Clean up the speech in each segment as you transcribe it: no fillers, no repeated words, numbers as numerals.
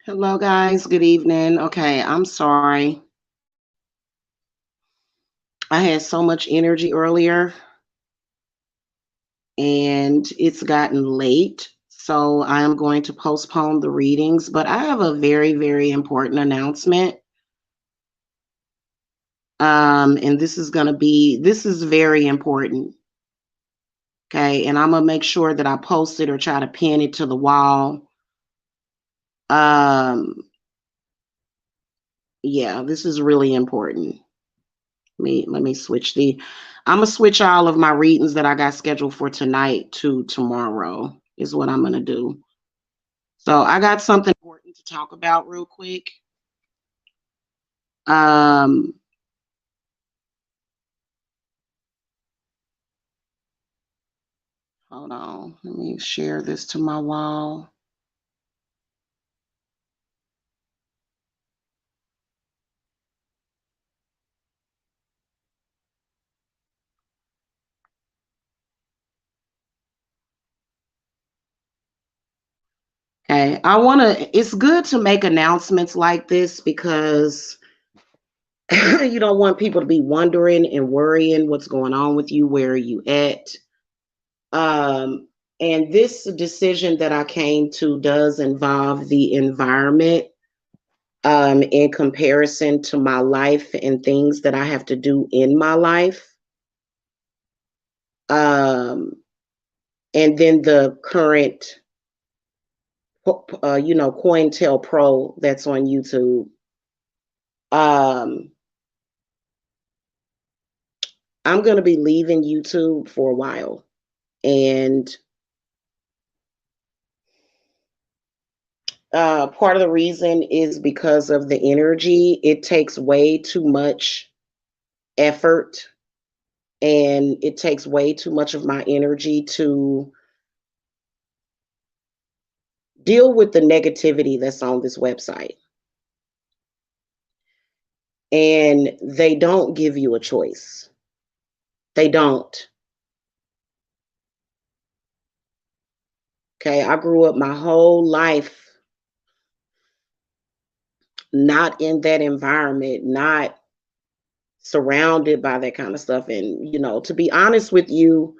Hello, guys. Good evening. Okay, I'm sorry. I had so much energy earlier and it's gotten late. So I am going to postpone the readings, but I have a very, very important announcement. And this is very important. Okay. And I'm going to make sure that I post it or try to pin it to the wall. Um, yeah, this is really important. Let me switch I'm gonna switch all of my readings that I got scheduled for tonight to tomorrow is what I'm gonna do. So I got something important to talk about real quick. Um, Hold on. Let me share this to my wall. Okay. It's good to make announcements like this because you don't want people to be wondering and worrying what's going on with you, where are you at. Um, and this decision that I came to does involve the environment in comparison to my life and things that I have to do in my life. Um, and then the current, COINTELPRO that's on YouTube. Um, I'm going to be leaving YouTube for a while. And part of the reason is because of the energy. It takes way too much effort and it takes way too much of my energy to deal with the negativity that's on this website. And they don't give you a choice. They don't. Okay. I grew up my whole life not in that environment, not surrounded by that kind of stuff. And, to be honest with you,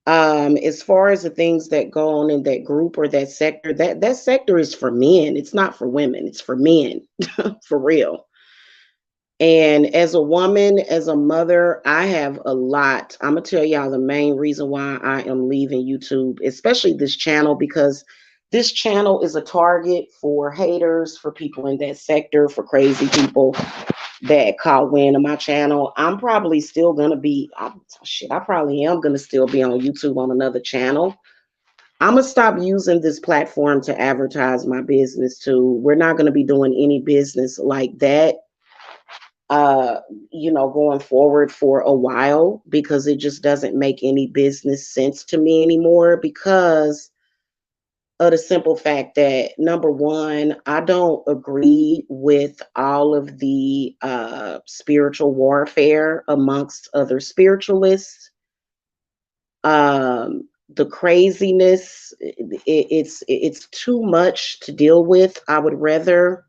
as far as the things that go on in that group or that sector, that sector is for men. It's not for women. It's for men, for real. And as a woman, as a mother, I have a lot. I'm going to tell y'all the main reason why I am leaving YouTube, especially this channel, because this channel is a target for haters, for people in that sector, for crazy people that caught wind of my channel. I'm probably still going to be, I probably am going to still be on YouTube on another channel. I'm going to stop using this platform to advertise my business too. We're not going to be doing any business like that uh, going forward for a while because it just doesn't make any business sense to me anymore because of the simple fact that number one, I don't agree with all of the spiritual warfare amongst other spiritualists. The craziness, it's too much to deal with. I would rather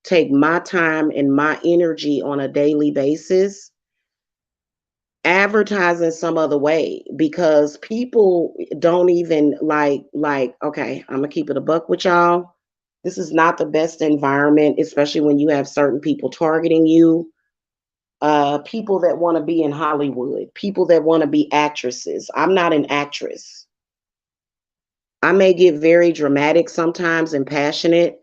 take my time and my energy on a daily basis advertising some other way because people don't even okay, I'm gonna keep it a buck with y'all. This is not the best environment, especially when you have certain people targeting you. People that want to be in Hollywood, people that want to be actresses. I'm not an actress. I may get very dramatic sometimes and passionate,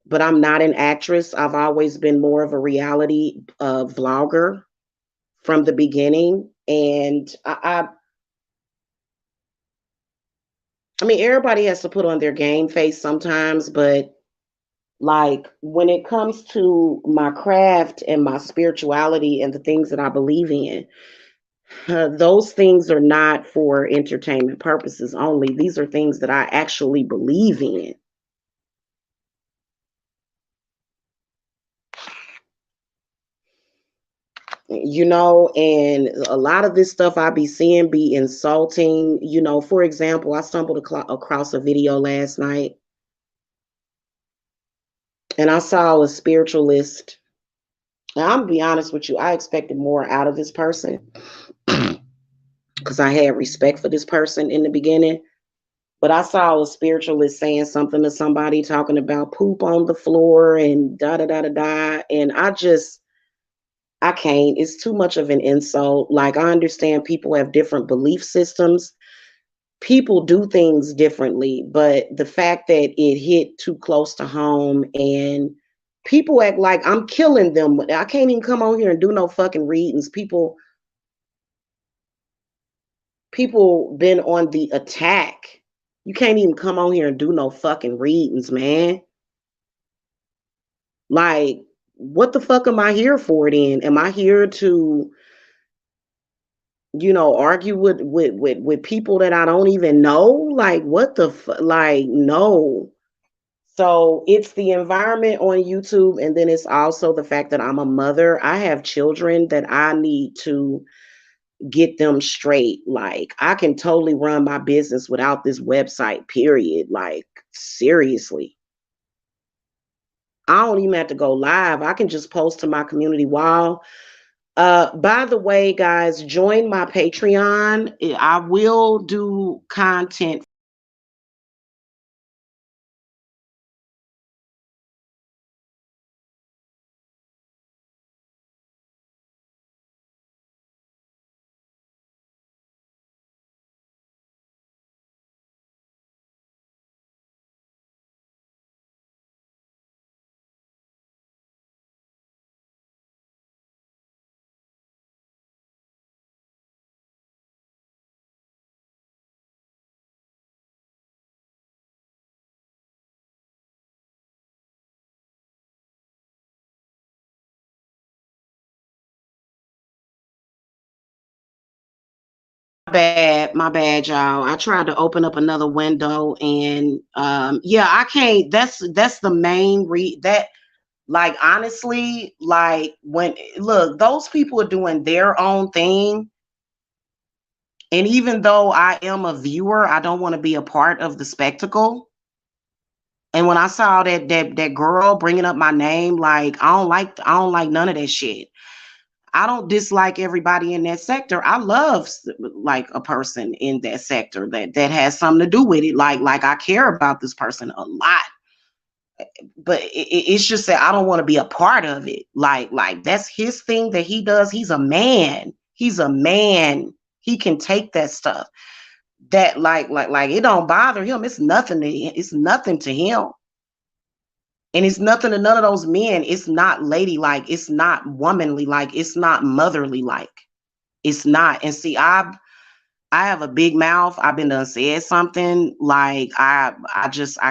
but I'm not an actress. I've always been more of a reality vlogger from the beginning. And I mean, everybody has to put on their game face sometimes, but like when it comes to my craft and my spirituality and the things that I believe in, those things are not for entertainment purposes only. These are things that I actually believe in. And a lot of this stuff I be seeing be insulting. For example, I stumbled across a video last night and I saw a spiritualist. Now, I'm gonna be honest with you, I expected more out of this person because I had respect for this person in the beginning. But I saw a spiritualist saying something to somebody talking about poop on the floor and da da da da da. And I can't. It's too much of an insult. Like, I understand people have different belief systems. People do things differently, but the fact that it hit too close to home and people act like I'm killing them. I can't even come on here and do no fucking readings. People been on the attack. You can't even come on here and do no fucking readings, man. Like, what the fuck am I here for then? Am I here to, argue with people that I don't even know? Like, what the like, no. So it's the environment on YouTube, and then it's also the fact that I'm a mother. I have children that I need to get them straight. Like, I can totally run my business without this website, period. Like, seriously. I don't even have to go live. I can just post to my community wall. By the way, guys, join my Patreon. I will do content. My bad, y'all. I tried to open up another window and yeah, I can't. That's the main that, like, honestly, like, when look, those people are doing their own thing. And even though I am a viewer, I don't want to be a part of the spectacle. And when I saw that girl bringing up my name, like, I don't like none of that shit. I don't dislike everybody in that sector. I love, like, a person in that sector that has something to do with it. Like I care about this person a lot, but it's just that I don't want to be a part of it. Like that's his thing that he does. He's a man. He's a man. He can take that stuff. That, like it don't bother him. It's nothing to him. And it's nothing to none of those men. It's not ladylike. It's not womanly like. It's not motherly like. It's not. And see, I have a big mouth. I've been done said something, like, I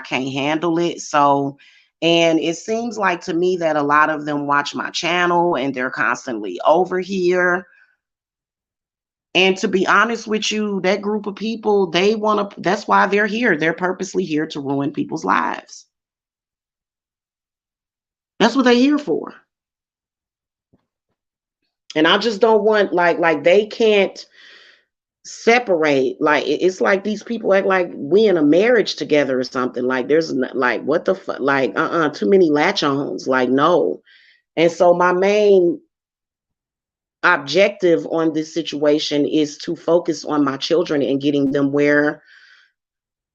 can't handle it. So, and it seems like to me that a lot of them watch my channel and they're constantly over here. And to be honest with you, that group of people, that's why they're here. They're purposely here to ruin people's lives. That's what they're here for. And I just don't want, like they can't separate. Like, it's like these people act like we in a marriage together or something. Like, there's like, what the fuck, like, too many latch-ons, like, no. And so my main objective on this situation is to focus on my children and getting them where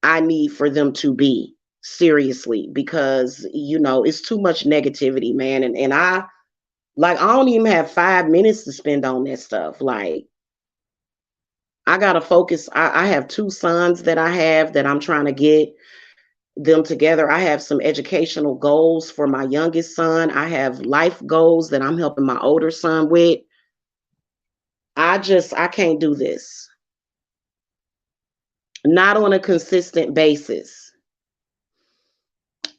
I need for them to be, seriously, because it's too much negativity, man. And I don't even have 5 minutes to spend on that stuff. Like, I gotta focus. I have two sons that I have that I'm trying to get them together. I have some educational goals for my youngest son. I have life goals that I'm helping my older son with. I can't do this. Not on a consistent basis.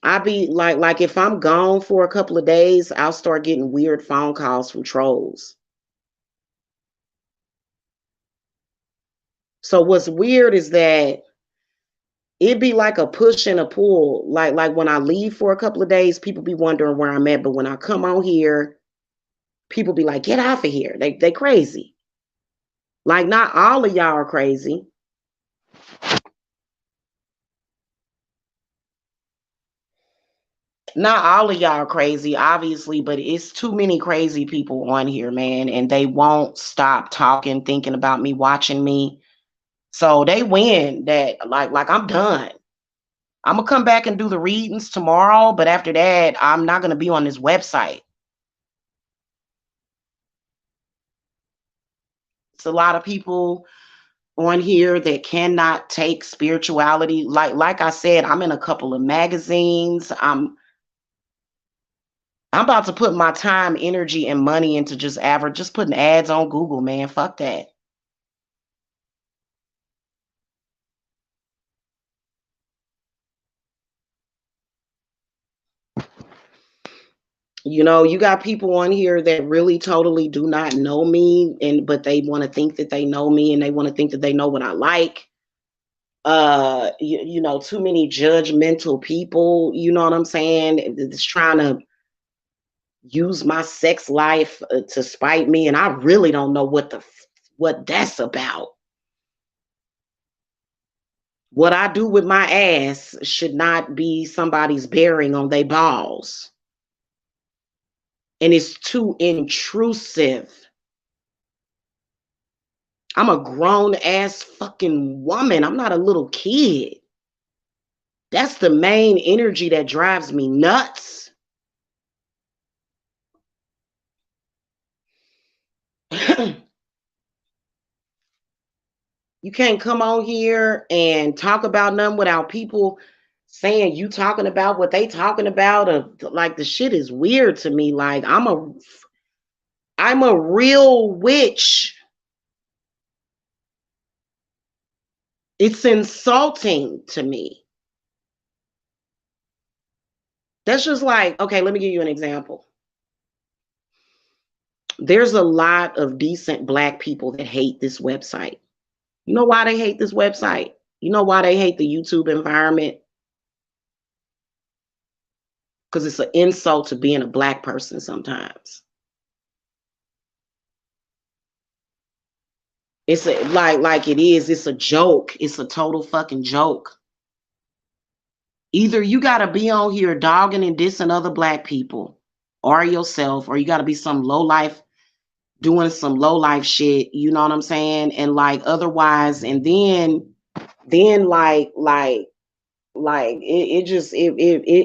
I be like if I'm gone for a couple of days, I'll start getting weird phone calls from trolls. So what's weird is that it'd be like a push and a pull. Like when I leave for a couple of days, people be wondering where I'm at. But when I come on here, people be like, get off of here. They crazy. Like, not all of y'all are crazy. Not all of y'all crazy, obviously, but it's too many crazy people on here, man, and they won't stop talking, thinking about me, watching me. So they win that. Like I'm done. I'm gonna come back and do the readings tomorrow, but after that, I'm not gonna be on this website. It's a lot of people on here that cannot take spirituality. Like I said, I'm in a couple of magazines. I'm about to put my time, energy, and money into just putting ads on Google, man. Fuck that. You know, you got people on here that really totally do not know me, and but they want to think that they know me, and they want to think that they know what I like. You know, too many judgmental people, you know what I'm saying? It's trying to use my sex life to spite me, and I really don't know what that's about. What I do with my ass should not be somebody's bearing on their balls. And it's too intrusive. I'm a grown ass fucking woman. I'm not a little kid. That's the main energy that drives me nuts. You can't come on here and talk about nothing without people saying you talking about what they talking about. Or, like, the shit is weird to me. Like, I'm a real witch. It's insulting to me. That's just like, okay, let me give you an example. There's a lot of decent black people that hate this website. You know why they hate this website? You know why they hate the YouTube environment? Because it's an insult to being a black person sometimes. Like it is. It's a joke. It's a total fucking joke. Either you gotta be on here dogging and dissing other black people, or yourself, or you gotta be some low life doing some low life shit. You know what I'm saying? And like otherwise, and then it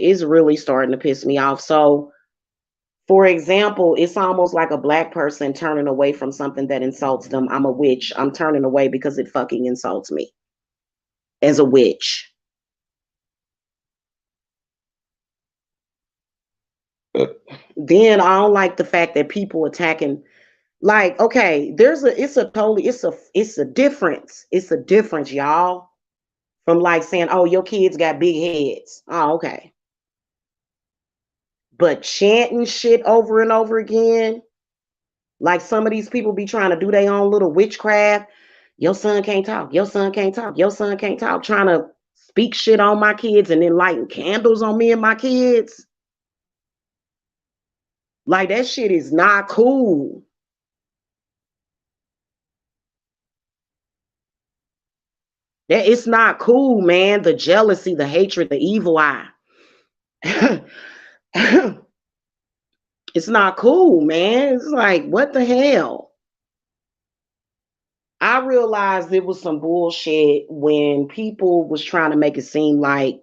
is really starting to piss me off. So, for example, it's almost like a black person turning away from something that insults them. I'm a witch. I'm turning away because it fucking insults me as a witch. Then I don't like the fact that people attacking. Like, okay, it's a difference. It's a difference, y'all. From like saying, oh, your kids got big heads. Oh, okay. But chanting shit over and over again, like some of these people be trying to do their own little witchcraft. Your son can't talk. Your son can't talk. Your son can't talk. Trying to speak shit on my kids and then lighting candles on me and my kids. Like, that shit is not cool. That it's not cool, man. The jealousy, the hatred, the evil eye. It's not cool, man. It's like, what the hell? I realized it was some bullshit when people was trying to make it seem like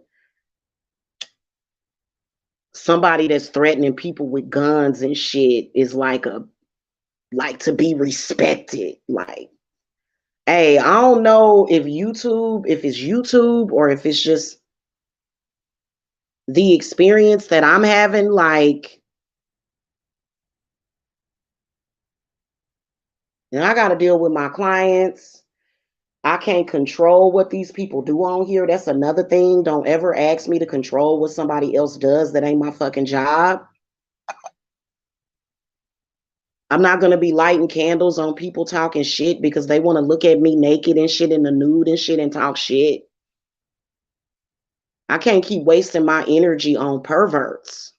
somebody that's threatening people with guns and shit is like to be respected. Like, hey, I don't know if it's YouTube or if it's just the experience that I'm having. Like, and I got to deal with my clients. I can't control what these people do on here. That's another thing. Don't ever ask me to control what somebody else does. That ain't my fucking job. I'm not going to be lighting candles on people talking shit because they want to look at me naked and shit in the nude and shit and talk shit. I can't keep wasting my energy on perverts.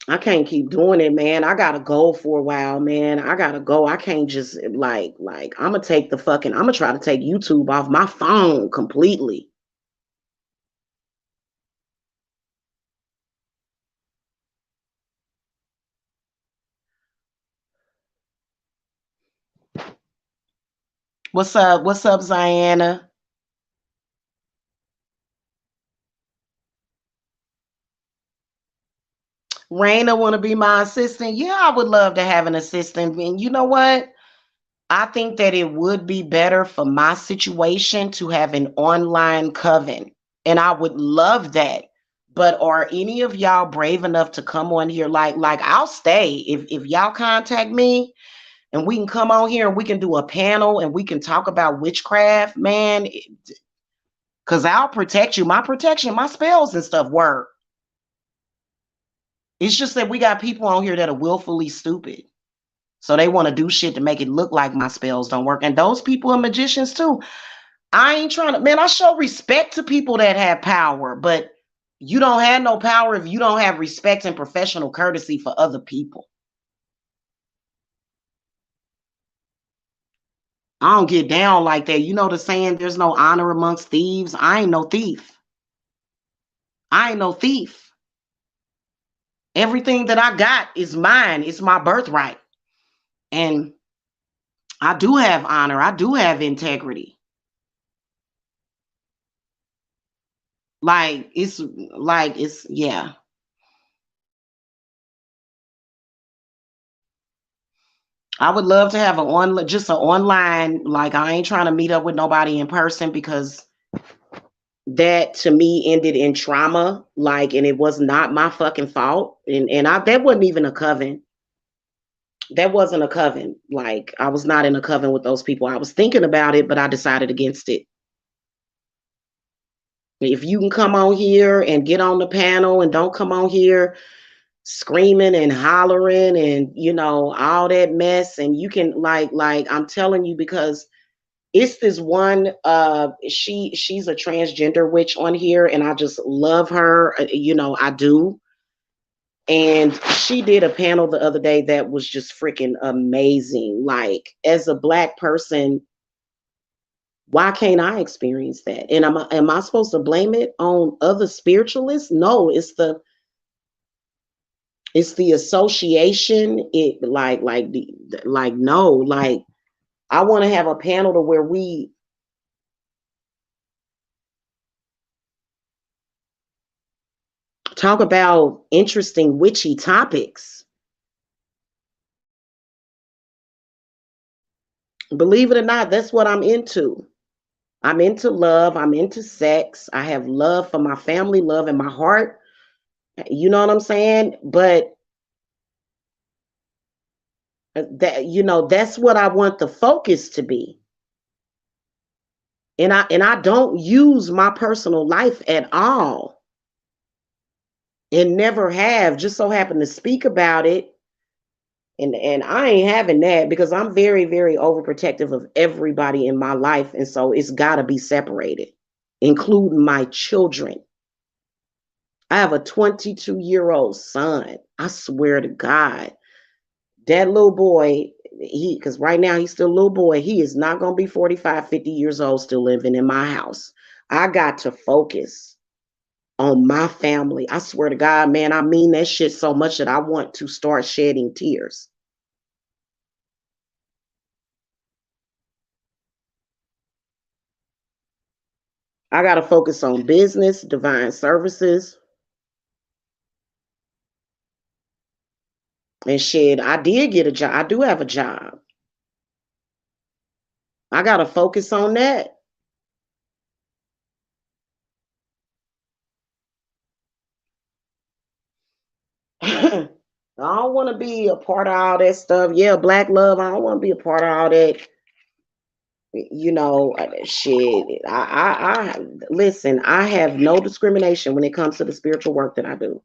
I can't keep doing it, man. I gotta go for a while, man. I gotta go. I can't just I'm gonna take the fucking. I'm gonna try to take YouTube off my phone completely. What's up? What's up, Ziana? Raina want to be my assistant? Yeah, I would love to have an assistant. And you know what? I think that it would be better for my situation to have an online coven. And I would love that. But are any of y'all brave enough to come on here? Like I'll stay if y'all contact me and we can come on here and we can do a panel and we can talk about witchcraft, man. Cause I'll protect you. My protection, my spells and stuff work. It's just that we got people on here that are willfully stupid. So they want to do shit to make it look like my spells don't work. And those people are magicians too. I ain't trying to, man, I show respect to people that have power, but you don't have no power if you don't have respect and professional courtesy for other people. I don't get down like that. You know the saying, there's no honor amongst thieves. I ain't no thief. I ain't no thief. Everything that I got is mine. It's my birthright. And I do have honor. I do have integrity. It's yeah. I would love to have just an online, like I ain't trying to meet up with nobody in person because that to me ended in trauma, like, and it was not my fucking fault. And I that wasn't even a coven. That wasn't a coven. Like I was not in a coven with those people. I was thinking about it, but I decided against it. If you can come on here and get on the panel and don't come on here screaming and hollering and all that mess, and you can like I'm telling you, because it's this one she's a transgender witch on here and I just love her, I do. And she did a panel the other day that was just freaking amazing. Like, as a black person, why can't I experience that? And am I supposed to blame it on other spiritualists? No, it's the association. It like no, like I want to have a panel to where we talk about interesting witchy topics. Believe it or not, that's what I'm into. I'm into love. I'm into sex. I have love for my family, love in my heart. You know what I'm saying? But that's what I want the focus to be. And I don't use my personal life at all, and never have. Just so happen to speak about it, and I ain't having that because I'm very, very overprotective of everybody in my life, and so it's got to be separated, including my children. I have a 22-year-old son. I swear to God, that little boy, because right now he's still a little boy, he is not going to be 45, 50 years old still living in my house. I got to focus on my family. I swear to God, man, I mean that shit so much that I want to start shedding tears. I got to focus on business, divine services, and shit. I did get a job. I do have a job. I got to focus on that. I don't want to be a part of all that stuff. Yeah, black love. I don't want to be a part of all that. Shit. I listen. I have no discrimination when it comes to the spiritual work that I do.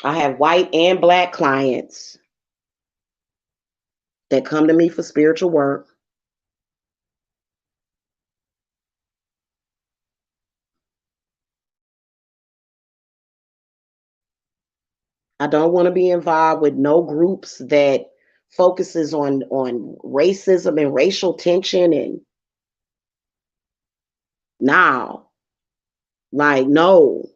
I have white and black clients that come to me for spiritual work. I don't want to be involved with no groups that focuses on racism and racial tension and now, like no.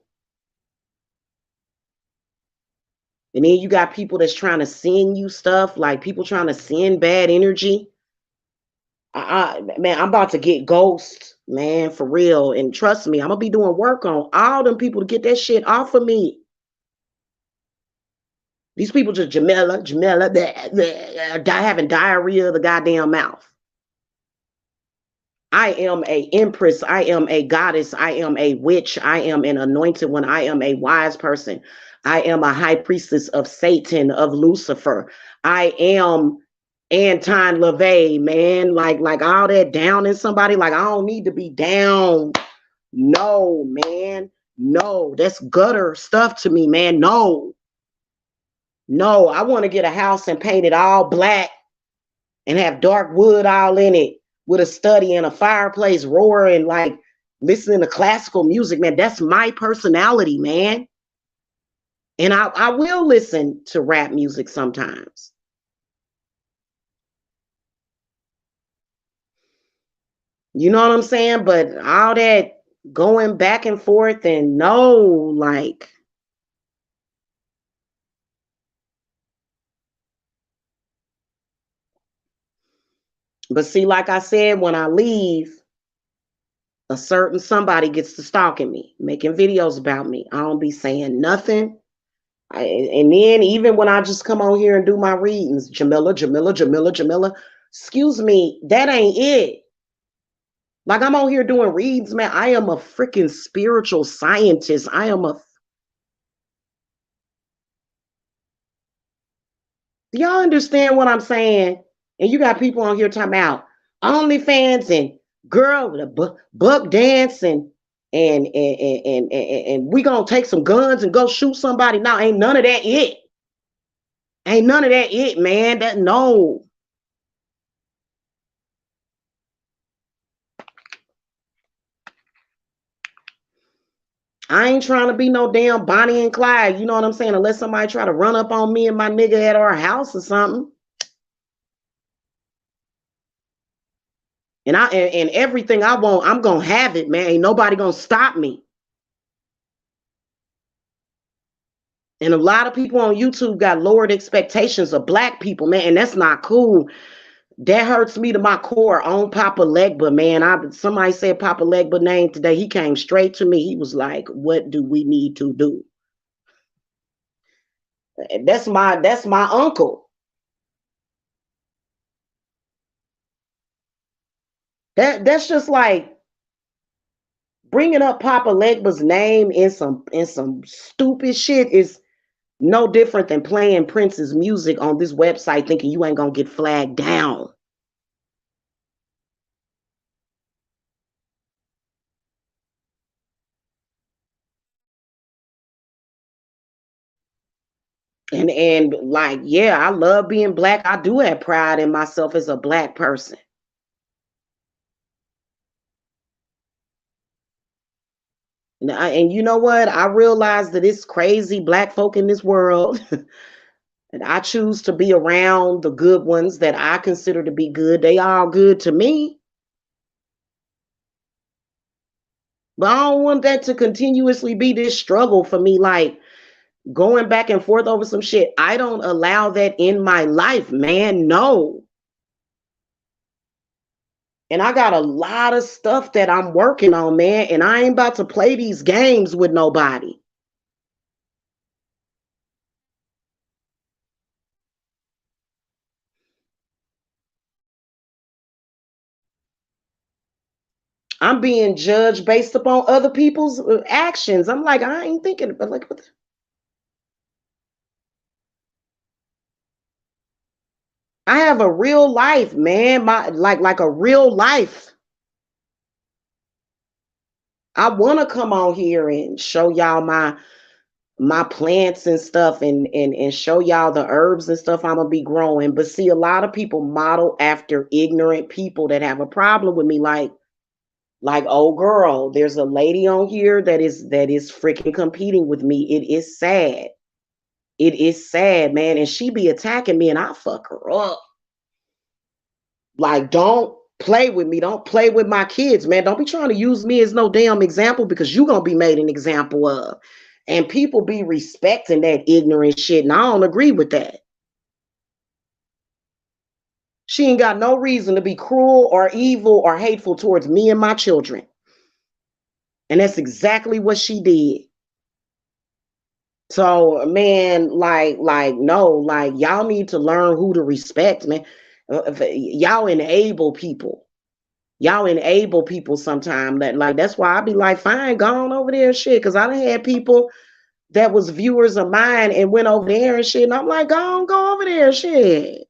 And then you got people that's trying to send you stuff, like people trying to send bad energy. Man, I'm about to get ghosts, man, for real. And trust me, I'm gonna be doing work on all them people to get that shit off of me. These people just Jamila, having diarrhea of the goddamn mouth. I am a empress. I am a goddess. I am a witch. I am an anointed one. I am a wise person. I am a high priestess of Satan, of Lucifer. I am Anton LaVey, man. Like all that down in somebody. Like I don't need to be down. No, man. No, that's gutter stuff to me, man. No. No, I want to get a house and paint it all black and have dark wood all in it with a study and a fireplace roaring, like listening to classical music, man. That's my personality, man. And I will listen to rap music sometimes. You know what I'm saying? But all that going back and forth and no, like, but see, like I said, when I leave, a certain somebody gets to stalking me, making videos about me. I don't be saying nothing. And then even when I just come on here and do my readings, Jamila, excuse me, that ain't it. Like I'm on here doing reads, man. I am a freaking spiritual scientist. Do y'all understand what I'm saying? And you got people on here talking about OnlyFans and girl with a buck dance and we gonna take some guns and go shoot somebody. Now ain't none of that it. Ain't none of that it, man. That no. I ain't trying to be no damn Bonnie and Clyde, you know what I'm saying? Unless somebody try to run up on me and my nigga at our house or something. And everything I want, I'm gonna have it, man. Ain't nobody gonna stop me. And a lot of people on YouTube got lowered expectations of black people, man, and that's not cool. That hurts me to my core. On Papa Legba, man. Somebody said Papa Legba name today. He came straight to me. He was like, "What do we need to do?" That's my uncle. That's just like bringing up Papa Legba's name in some stupid shit is no different than playing Prince's music on this website thinking you ain't gonna get flagged down. And like, yeah, I love being black. I do have pride in myself as a black person. And you know what? I realize that it's crazy black folk in this world. And I choose to be around the good ones that I consider to be good. They all good to me. But I don't want that to continuously be this struggle for me, like going back and forth over some shit. I don't allow that in my life, man. No. And I got a lot of stuff that I'm working on, man. And I ain't about to play these games with nobody. I'm being judged based upon other people's actions. I'm like, I ain't thinking, but like, what the, I have a real life, man. My like a real life. I want to come on here and show y'all my plants and stuff and show y'all the herbs and stuff I'm gonna be growing. But see, a lot of people model after ignorant people that have a problem with me, like oh girl, there's a lady on here that is freaking competing with me. It is sad. It is sad, man. And she be attacking me and I fuck her up. Like, don't play with me. Don't play with my kids, man. Don't be trying to use me as no damn example because you gonna be made an example of. And people be respecting that ignorant shit. And I don't agree with that. She ain't got no reason to be cruel or evil or hateful towards me and my children. And that's exactly what she did. So, man, no, like, y'all need to learn who to respect, man. Y'all enable people. Y'all enable people sometime. That like that's why I be like, fine, go on over there and shit. Cause I done had people that was viewers of mine and went over there and shit. And I'm like, go over there and shit.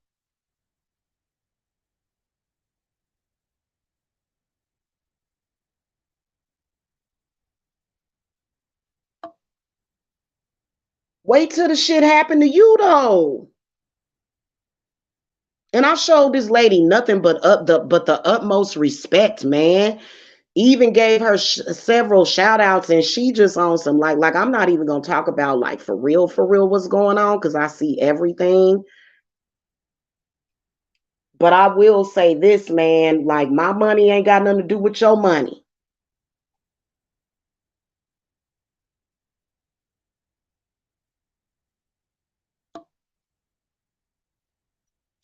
Wait till the shit happen to you though. And I showed this lady nothing but the utmost respect, man. Even gave her several shout outs and she just on some like I'm not even gonna talk about like for real what's going on because I see everything. But I will say this, man, like my money ain't got nothing to do with your money.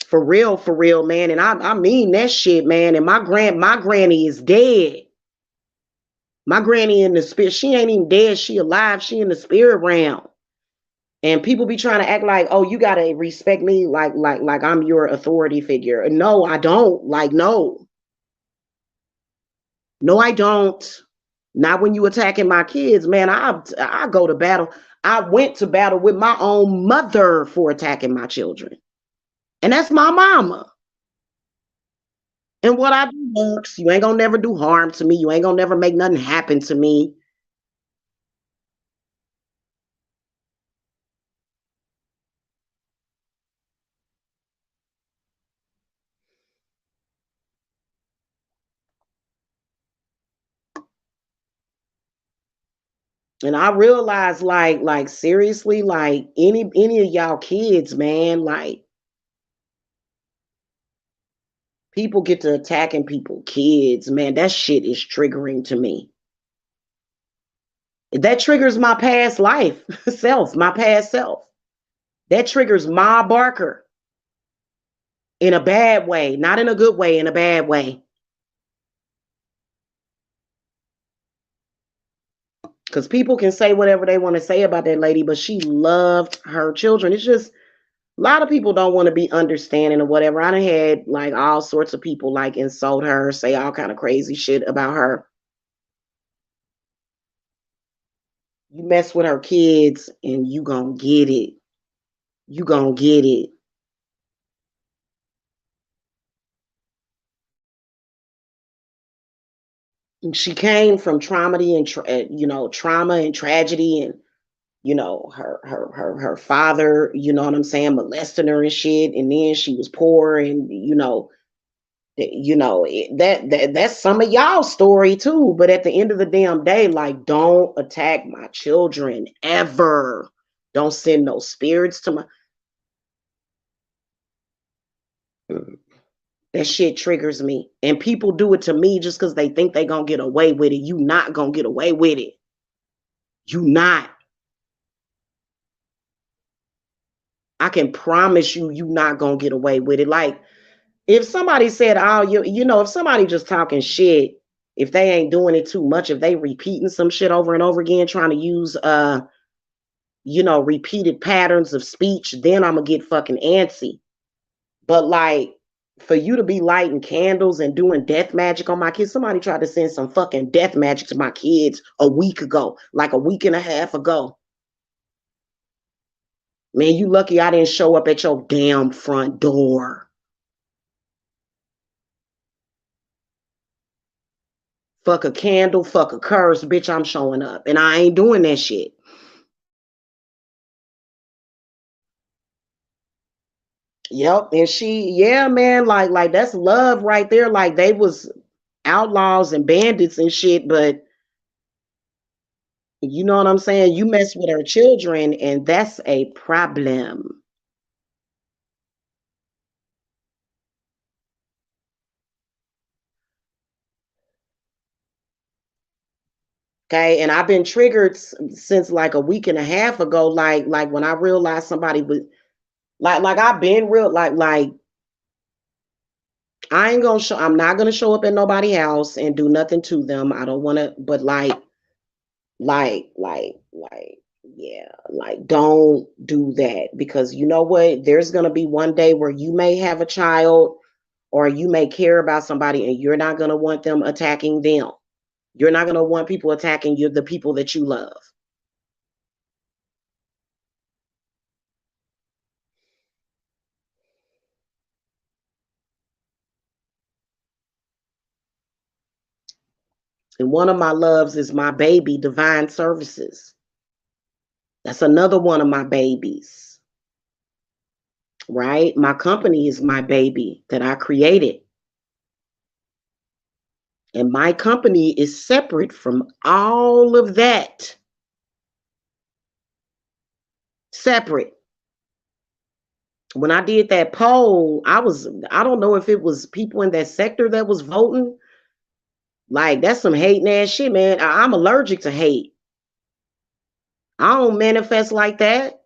For real, man. And I mean that shit, man. And my granny is dead. My granny in the spirit, she ain't even dead. She alive. She in the spirit realm. And people be trying to act like, oh, you gotta respect me like I'm your authority figure. No, I don't. Like, no. No, I don't. Not when you attacking my kids, man. I go to battle. I went to battle with my own mother for attacking my children. And that's my mama. And what I do works. You ain't gonna never do harm to me. You ain't gonna never make nothing happen to me. And I realize like seriously, like any of y'all kids, man, like people get to attacking people, kids, man, that shit is triggering to me. That triggers my past life self, my past self. That triggers Ma Barker in a bad way, not in a good way, in a bad way. Because people can say whatever they want to say about that lady, but she loved her children. It's just a lot of people don't want to be understanding or whatever. I done had like all sorts of people like insult her, say all kind of crazy shit about her. You mess with her kids and you gonna get it. You gonna get it. She came from trauma and trauma and tragedy and her father, you know what I'm saying, molesting her and shit, and then she was poor and that's some of y'all story too. But at the end of the damn day, like, don't attack my children ever. Don't send no spirits to my. That shit triggers me. And people do it to me just because they think they gonna get away with it. You not gonna get away with it. You not. I can promise you, you not gonna get away with it. Like, if somebody said, oh, if somebody just talking shit, if they ain't doing it too much, if they repeating some shit over and over again, trying to use repeated patterns of speech, then I'm gonna get fucking antsy. But like for you to be lighting candles and doing death magic on my kids, somebody tried to send some fucking death magic to my kids a week ago, like a week and a half ago. Man, you lucky I didn't show up at your damn front door. Fuck a candle, fuck a curse, bitch, I'm showing up. And I ain't doing that shit. Yep. And yeah, man, like that's love right there. Like they was outlaws and bandits and shit, but You know what I'm saying? You mess with her children, and that's a problem. Okay, and I've been triggered since like a week and a half ago. Like when I realized somebody was like I've been real I ain't gonna show. I'm not gonna show up at nobody's house and do nothing to them. I don't want to. But like, yeah, like don't do that because you know what? There's gonna be one day where you may have a child or you may care about somebody, and you're not gonna want them attacking them. You're not gonna want people attacking you, the people that you love. And one of my loves is my baby, Divine Services. That's another one of my babies, right? My company is my baby that I created. And my company is separate from all of that. Separate. When I did that poll, I don't know if it was people in that sector that was voting. Like, that's some hating ass shit, man. I'm allergic to hate. I don't manifest like that.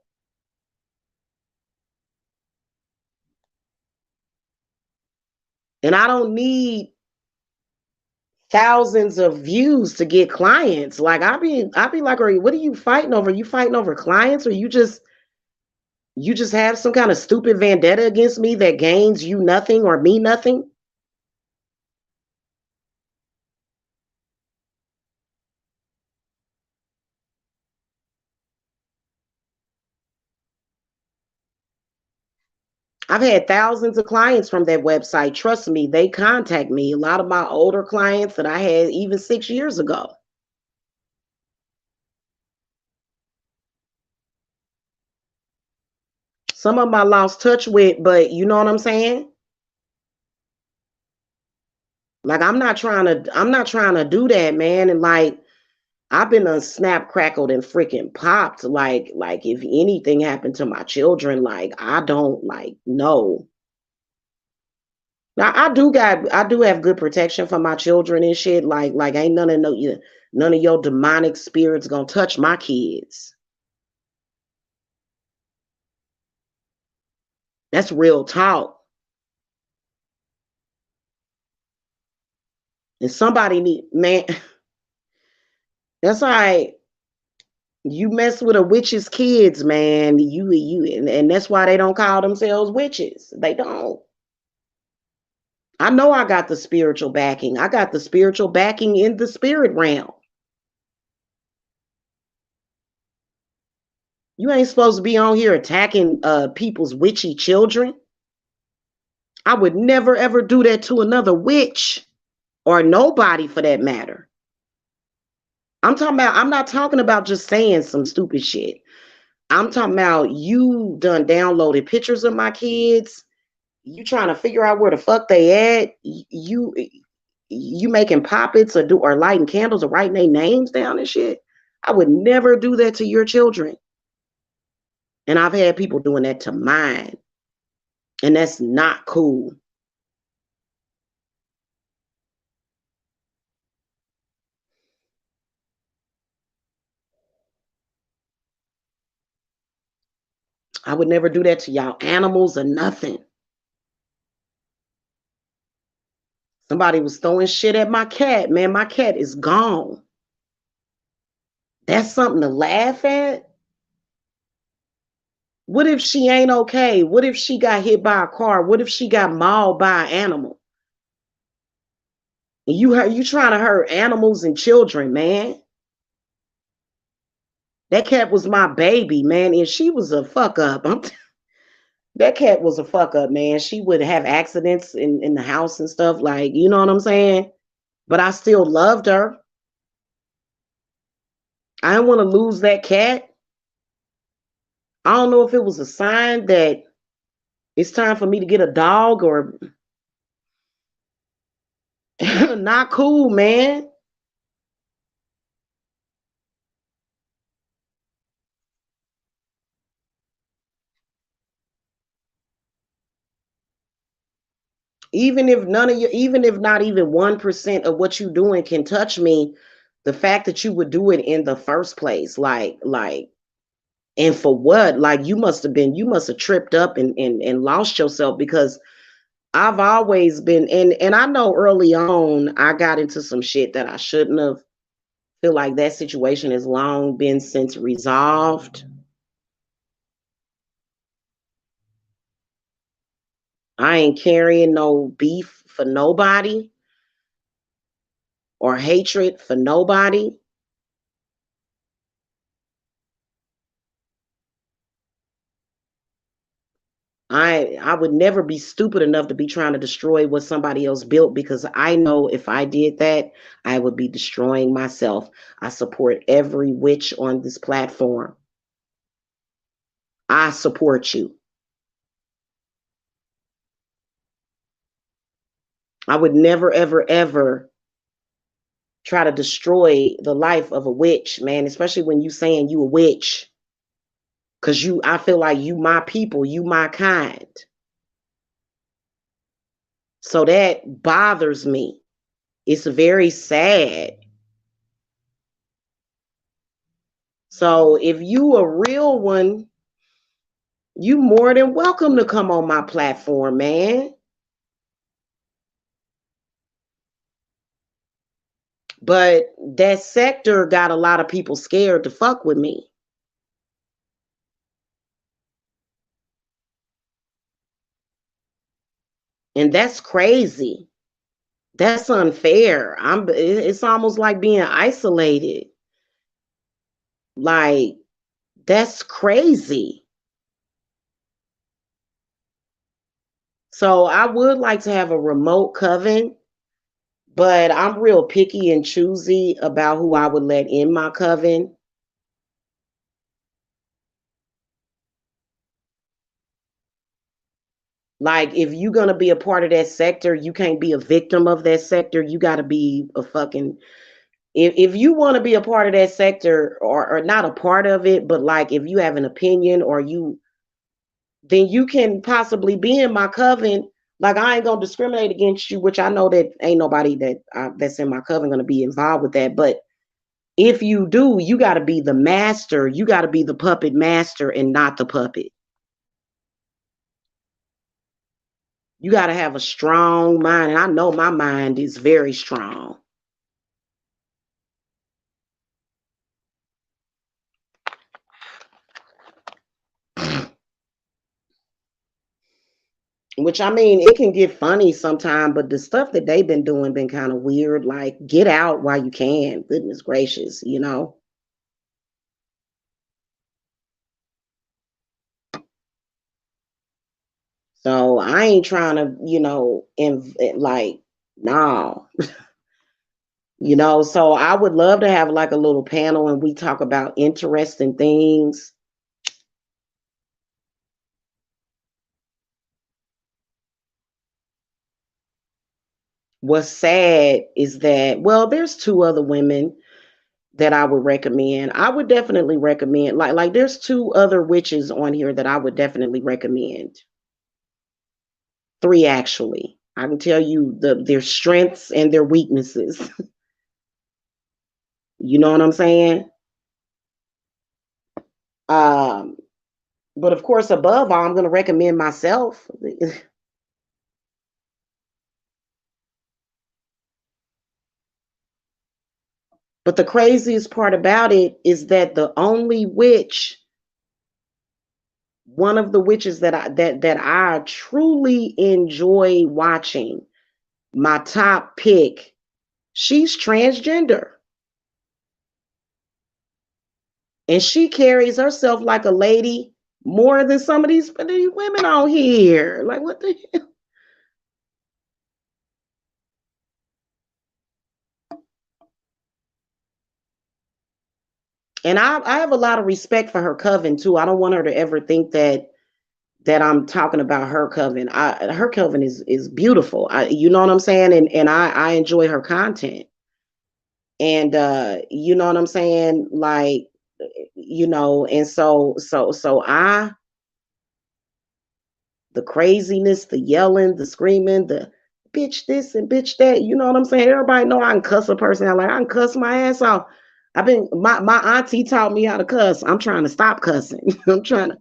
And I don't need thousands of views to get clients. Like I be like, what are you fighting over? You fighting over clients, or you just have some kind of stupid vendetta against me that gains you nothing or me nothing? I've had thousands of clients from that website. Trust me, they contact me. A lot of my older clients that I had even 6 years ago. Some of them I lost touch with, but you know what I'm saying? Like I'm not trying to do that, man. And like I've been snap crackled and freaking popped. Like if anything happened to my children, like I don't like no. Now I do have good protection for my children and shit. Like ain't none of your demonic spirits gonna touch my kids. That's real talk. And somebody need man, that's all right. You mess with a witch's kids, man. And that's why they don't call themselves witches. They don't. I know I got the spiritual backing. I got the spiritual backing in the spirit realm. You ain't supposed to be on here attacking people's witchy children. I would never ever do that to another witch or nobody for that matter. I'm not talking about just saying some stupid shit. I'm talking about you done downloaded pictures of my kids. You trying to figure out where the fuck they at. You making poppets or lighting candles or writing their names down and shit. I would never do that to your children. And I've had people doing that to mine. And that's not cool. I would never do that to y'all animals or nothing. Somebody was throwing shit at my cat. Man, my cat is gone. That's something to laugh at. What if she ain't okay? What if she got hit by a car? What if she got mauled by an animal? And you trying to hurt animals and children, man. That cat was my baby, man, and she was a fuck up. That cat was a fuck up, man. She would have accidents in the house and stuff, like, you know what I'm saying? But I still loved her. I didn't want to lose that cat. I don't know if it was a sign that it's time for me to get a dog or not cool, man. Even if none of you, even if not even 1% of what you doing can touch me, the fact that you would do it in the first place, and for what? Like you must have tripped up and lost yourself, because I've always been, and I know early on I got into some shit that I shouldn't have. Feel like that situation has long been since resolved. I ain't carrying no beef for nobody or hatred for nobody. I would never be stupid enough to be trying to destroy what somebody else built, because I know if I did that, I would be destroying myself. I support every witch on this platform. I support you. I would never, ever, ever try to destroy the life of a witch, man, especially when you saying you a witch. Cause I feel like you my people, you my kind. So that bothers me. It's very sad. So if you a real one, you more than welcome to come on my platform, man. But that sector got a lot of people scared to fuck with me. And that's crazy. That's unfair. It's almost like being isolated. Like, that's crazy. So I would like to have a remote coven, but I'm real picky and choosy about who I would let in my coven. Like, if you're gonna be a part of that sector, you can't be a victim of that sector. You gotta be a fucking, if you want to be a part of that sector, or not a part of it, but like if you have an opinion, or you, then you can possibly be in my coven. Like, I ain't gonna discriminate against you, which I know that ain't nobody that's in my coven gonna be involved with that. But if you do, you got to be the master. You got to be the puppet master and not the puppet. You got to have a strong mind. And I know my mind is very strong. Which, I mean, it can get funny sometimes, but the stuff that they've been doing been kind of weird. Like, get out while you can. Goodness gracious, you know? So I ain't trying to, like, no. So I would love to have like a little panel and we talk about interesting things. What's sad is that, well, there's two other women that I would recommend. I would definitely recommend, like there's two other witches on here that I would definitely recommend. Three, actually. I can tell you their strengths and their weaknesses. You know what I'm saying? Um, but of course, above all, I'm going to recommend myself. But the craziest part about it is that the only witch, one of the witches that I truly enjoy watching, my top pick, she's transgender. And she carries herself like a lady more than some of these women on here. Like, what the hell? And I have a lot of respect for her coven too. I don't want her to ever think that I'm talking about her coven. Her coven is beautiful. You know what I'm saying? And I enjoy her content. And you know what I'm saying? Like, and so I, the craziness, the yelling, the screaming, bitch this and bitch that. You know what I'm saying? Everybody know I can cuss a person out. Like I can cuss my ass off. My auntie taught me how to cuss. I'm trying to stop cussing. I'm trying to,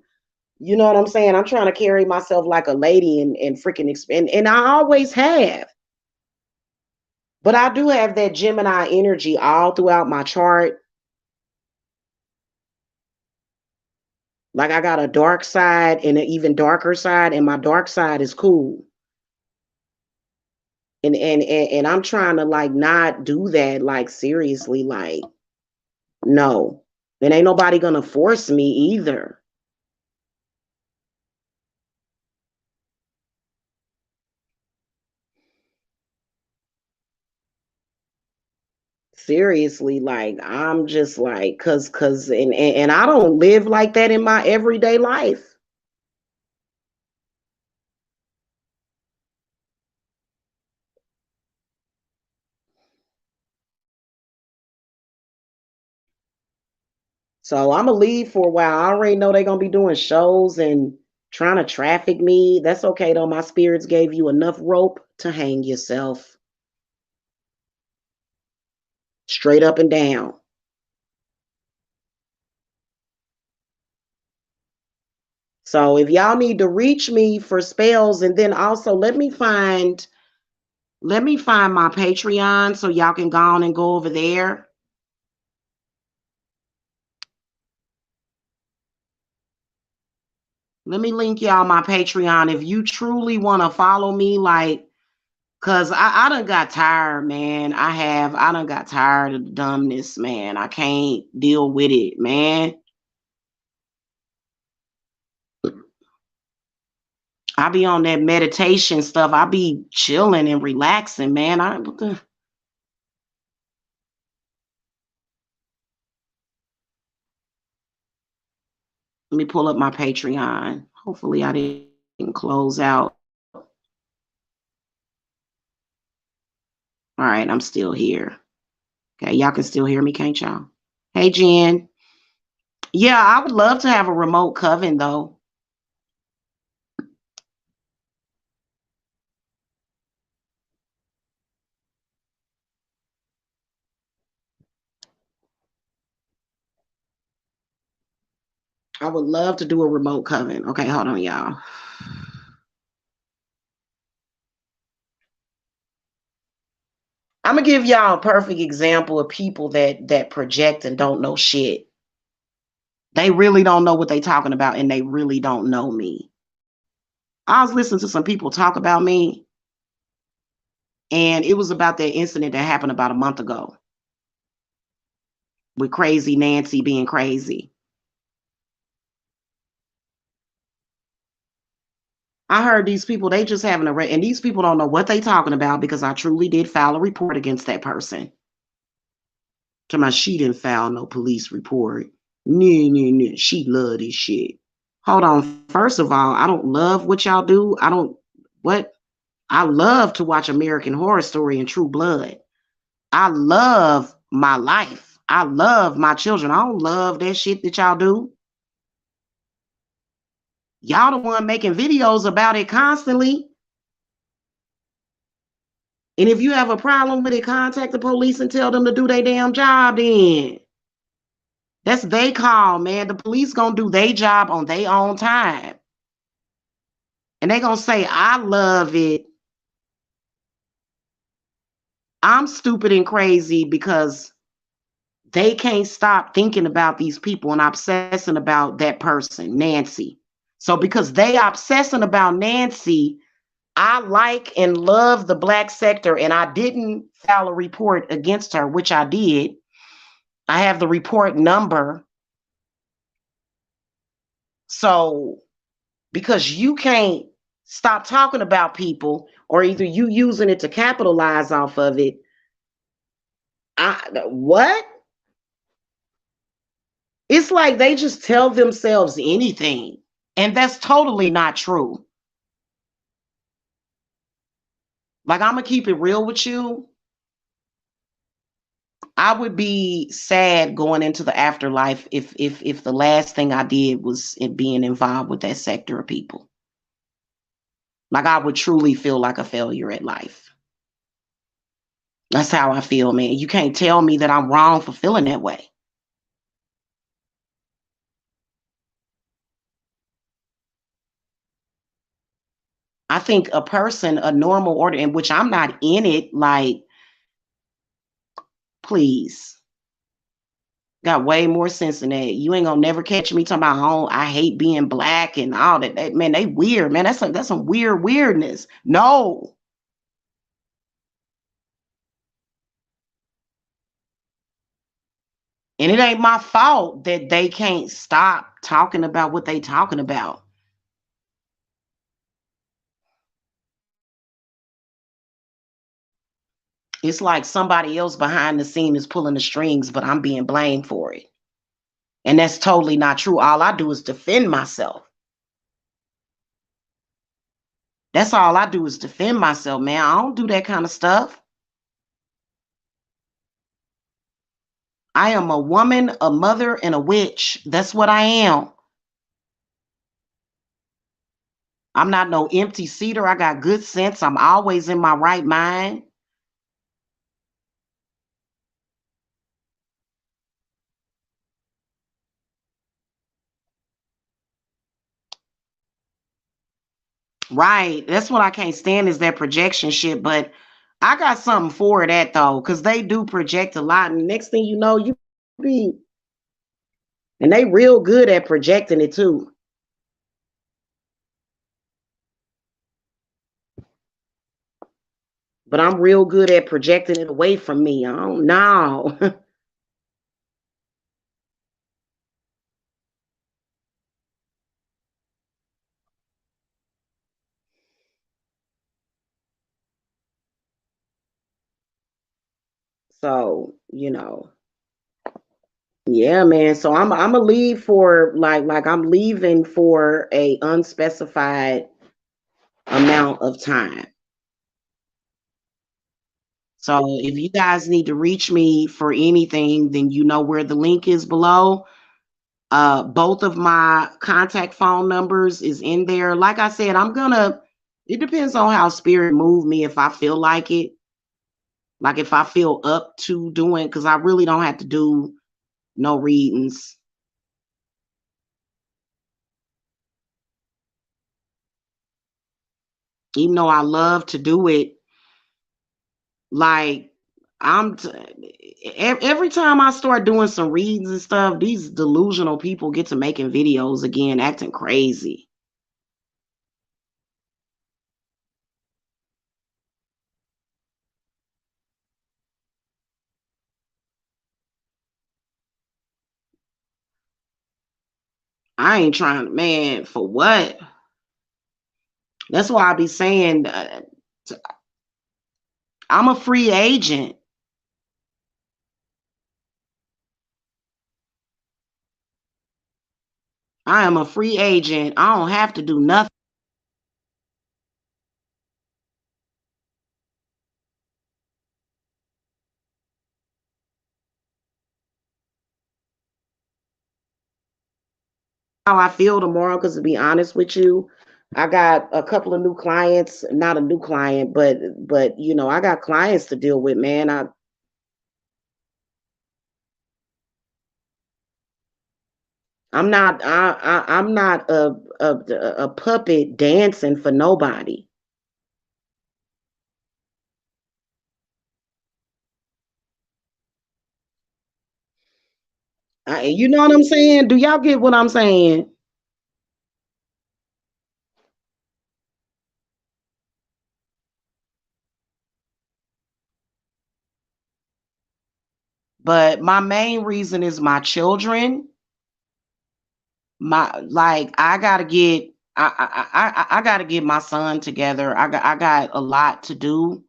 you know what I'm saying? I'm trying to carry myself like a lady and freaking expand. And I always have. But I do have that Gemini energy all throughout my chart. Like I got a dark side and an even darker side, and my dark side is cool. And I'm trying to like not do that, like seriously, like no. And ain't nobody gonna force me either. Seriously, like I'm just like cause and I don't live like that in my everyday life. So I'm gonna leave for a while. I already know they're gonna be doing shows and trying to traffic me. That's okay though. My spirits gave you enough rope to hang yourself straight up and down. So if y'all need to reach me for spells, and then also let me find my Patreon so y'all can go on and go over there. Let me link y'all my Patreon if you truly want to follow me, like, cause I done got tired, man. I done got tired of the dumbness, man. I can't deal with it, man. I be on that meditation stuff. I be chilling and relaxing, man. Let me pull up my Patreon. Hopefully I didn't close out. All right, I'm still here. Okay, y'all can still hear me, can't y'all? Hey, Jen. Yeah, I would love to have a remote coven, though. I would love to do a remote coven. Okay, hold on, y'all. I'm gonna give y'all a perfect example of people that project and don't know shit. They really don't know what they talking about, and they really don't know me. I was listening to some people talk about me, and it was about that incident that happened about a month ago with Crazy Nancy being crazy. I heard these people, they just having and these people don't know what they talking about because I truly did file a report against that person. To my, she didn't file no police report. Nah, nah, nah. She love this shit. Hold on. First of all, I don't love what y'all do. I don't, what? I love to watch American Horror Story and True Blood. I love my life. I love my children. I don't love that shit that y'all do. Y'all the one making videos about it constantly. And if you have a problem with it, contact the police and tell them to do their damn job then. That's they call, man. The police gonna do their job on their own time. And they gonna say, I love it. I'm stupid and crazy because they can't stop thinking about these people and obsessing about that person, Nancy. So because they obsessing about Nancy, I like and love the black sector, and I didn't file a report against her, which I did. I have the report number. So because you can't stop talking about people, or either you using it to capitalize off of it, what? It's like they just tell themselves anything. And that's totally not true. Like, I'm gonna keep it real with you. I would be sad going into the afterlife if the last thing I did was being involved with that sector of people. Like, I would truly feel like a failure at life. That's how I feel, man. You can't tell me that I'm wrong for feeling that way. I think a person, a normal order, in which I'm not in it, like, please. Got way more sense than that. You ain't gonna never catch me talking about, oh, I hate being black and all that. Man, they weird, man. That's some weird weirdness. No. And it ain't my fault that they can't stop talking about what they talking about. It's like somebody else behind the scene is pulling the strings, but I'm being blamed for it. And that's totally not true. All I do is defend myself. That's all I do is defend myself, man. I don't do that kind of stuff. I am a woman, a mother, and a witch. That's what I am. I'm not no empty seater. I got good sense. I'm always in my right mind. Right. That's what I can't stand is that projection shit. But I got something for that though, because they do project a lot. And the next thing you know, you be and they real good at projecting it too. But I'm real good at projecting it away from me. I don't know. So, yeah, man. So I'm gonna leave for like I'm leaving for a unspecified amount of time. So if you guys need to reach me for anything, then you know where the link is below. Both of my contact phone numbers is in there. Like I said, it depends on how spirit move me if I feel like it. Like if I feel up to doing, because I really don't have to do no readings. Even though I love to do it, like every time I start doing some readings and stuff, these delusional people get to making videos again, acting crazy. I ain't trying, man, for what? That's why I be saying I'm a free agent. I am a free agent. I don't have to do nothing. How I feel tomorrow, because to be honest with you, I got a couple of new clients, not a new client, but I got clients to deal with, man. I'm not a puppet dancing for nobody. You know what I'm saying? Do y'all get what I'm saying? But my main reason is my children. My like I gotta get I gotta get my son together. I got a lot to do.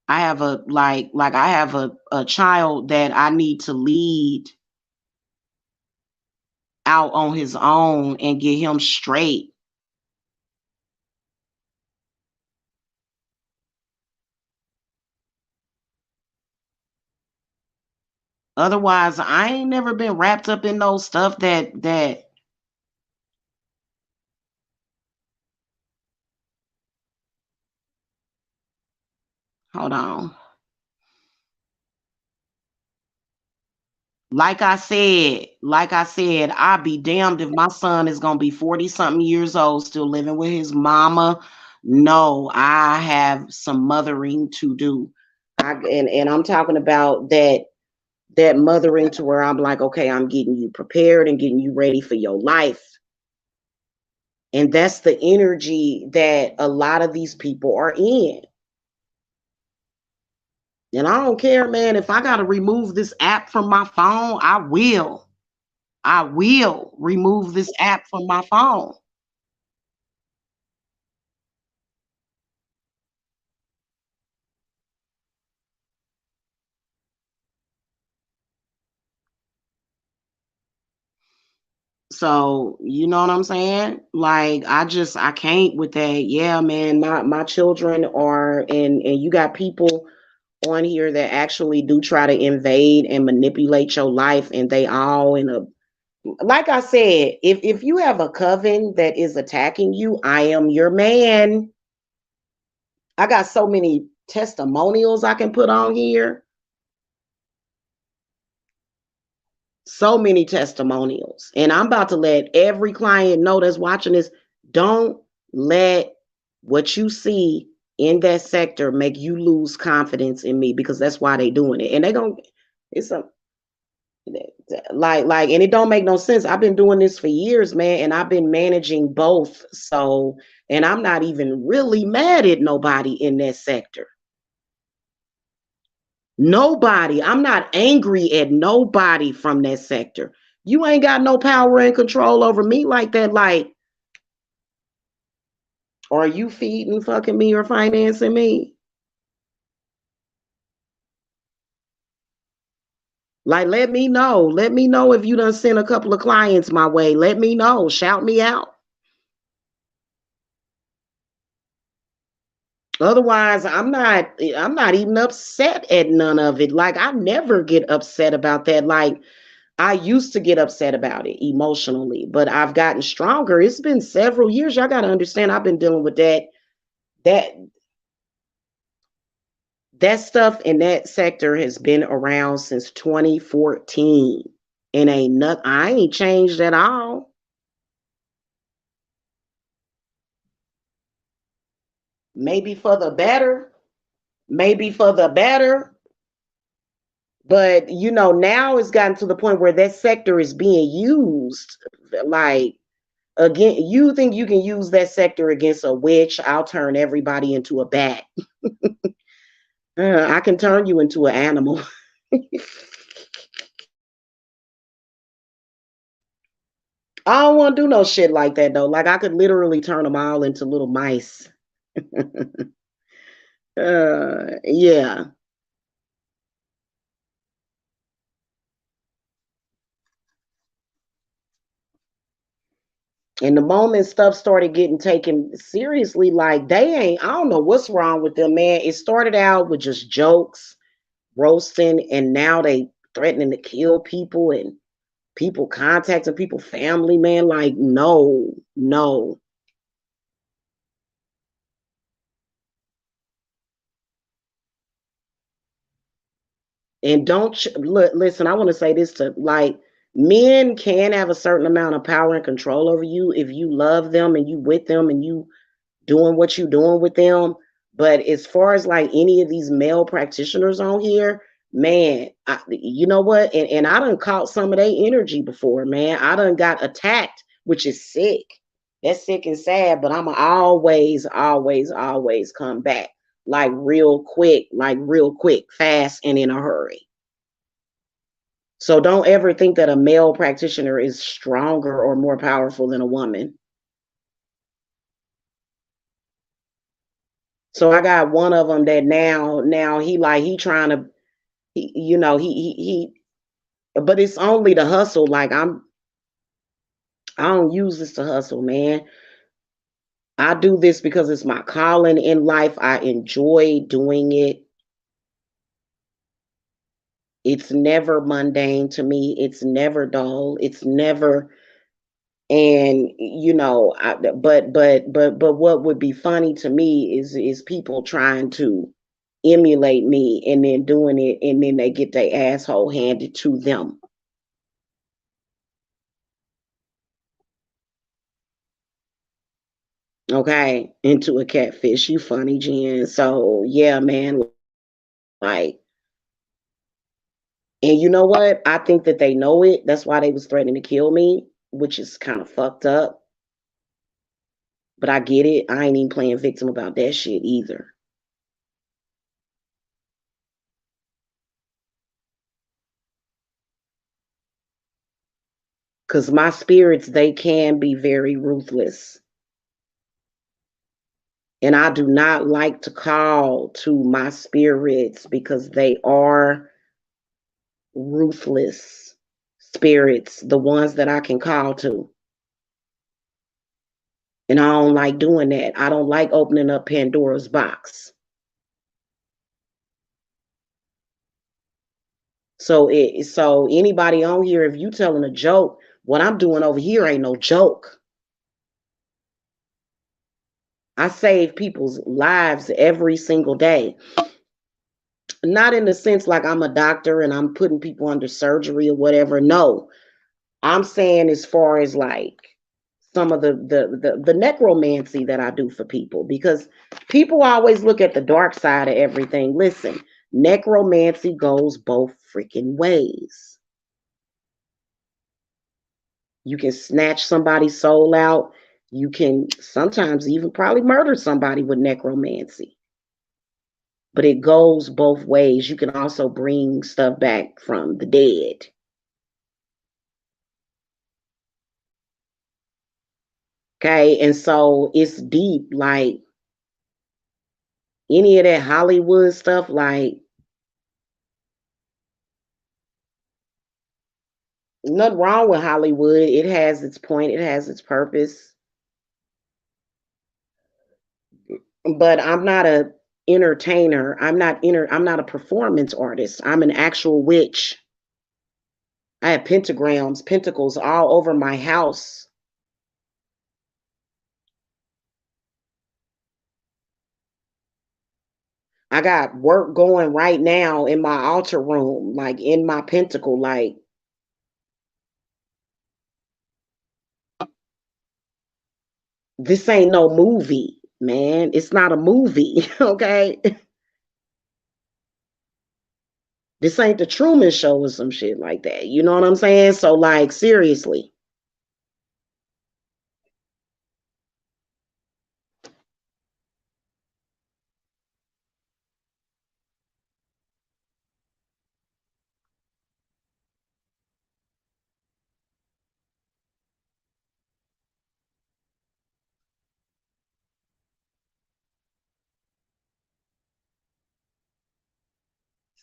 I have a like I have a child that I need to lead out on his own and get him straight. Otherwise, I ain't never been wrapped up in those stuff that hold on. Like I said, I'd be damned if my son is gonna be 40 something years old still living with his mama. No, I have some mothering to do. And I'm talking about that mothering to where I'm like, okay, I'm getting you prepared and getting you ready for your life. And that's the energy that a lot of these people are in. And I don't care, man, if I got to remove this app from my phone, I will. I will remove this app from my phone. So, you know what I'm saying? Like I can't with that. Yeah, man, my children are and you got people on here that actually do try to invade and manipulate your life and they all in a like I said, if you have a coven that is attacking you, I am your man. I got so many testimonials I can put on here. So many testimonials. And I'm about to let every client know that's watching this, don't let what you see in that sector make you lose confidence in me because that's why they doing it. And they going to it's a like and it don't make no sense. I've been doing this for years, man, and I've been managing both. So, and I'm not even really mad at nobody in that sector. Nobody. I'm not angry at nobody from that sector. You ain't got no power and control over me like that. Like, are you feeding fucking me or financing me? Like, let me know. Let me know if you done sent a couple of clients my way. Let me know. Shout me out. Otherwise, I'm not even upset at none of it. Like I never get upset about that. Like I used to get upset about it emotionally, but I've gotten stronger. It's been several years. Y'all got to understand I've been dealing with that that stuff in that sector has been around since 2014 and ain't nothing. I ain't changed at all. Maybe for the better, maybe for the better, but now it's gotten to the point where that sector is being used like again. You think you can use that sector against a witch? I'll turn everybody into a bat. I can turn you into an animal. I don't want to do no shit like that though. Like I could literally turn them all into little mice. Yeah. And the moment stuff started getting taken seriously, like they ain't, I don't know what's wrong with them, man. It started out with just jokes, roasting, and now they threatening to kill people and people contacting people, family, man. Like, no, no. And don't listen. I want to say this to like men can have a certain amount of power and control over you if you love them and you with them and you doing what you doing with them. But as far as like any of these male practitioners on here, man, you know what? And I done caught some of their energy before, man. I done got attacked, which is sick. That's sick and sad, but I'm always, always, always come back like real quick, fast, and in a hurry. So don't ever think that a male practitioner is stronger or more powerful than a woman. So I got one of them that now he trying to but it's only the hustle. Like I don't use this to hustle, man. I do this because it's my calling in life. I enjoy doing it. It's never mundane to me. It's never dull. It's never and but what would be funny to me is people trying to emulate me and then doing it and then they get their asshole handed to them. Okay, into a catfish. You funny, Jen. So yeah, man, like, and you know what? I think that they know it. That's why they was threatening to kill me, which is kind of fucked up. But I get it. I ain't even playing victim about that shit either. Cause my spirits, they can be very ruthless. And I do not like to call to my spirits because they are ruthless spirits, the ones that I can call to. And I don't like doing that. I don't like opening up Pandora's box. So anybody on here, if you telling a joke, what I'm doing over here ain't no joke. I save people's lives every single day. Not in the sense like I'm a doctor and I'm putting people under surgery or whatever. No, I'm saying as far as like some of the necromancy that I do for people, because people always look at the dark side of everything. Listen, necromancy goes both freaking ways. You can snatch somebody's soul out. You can sometimes even probably murder somebody with necromancy. But it goes both ways. You can also bring stuff back from the dead. Okay. And so it's deep. Like any of that Hollywood stuff, like nothing wrong with Hollywood. It has its point, it has its purpose. But I'm not a entertainer. I'm not a performance artist. I'm an actual witch. I have pentagrams, pentacles all over my house. I got work going right now in my altar room, like in my pentacle. Like, this ain't no movie, man. It's not a movie, okay? This ain't the Truman Show or some shit like that. You know what I'm saying? So, like, seriously.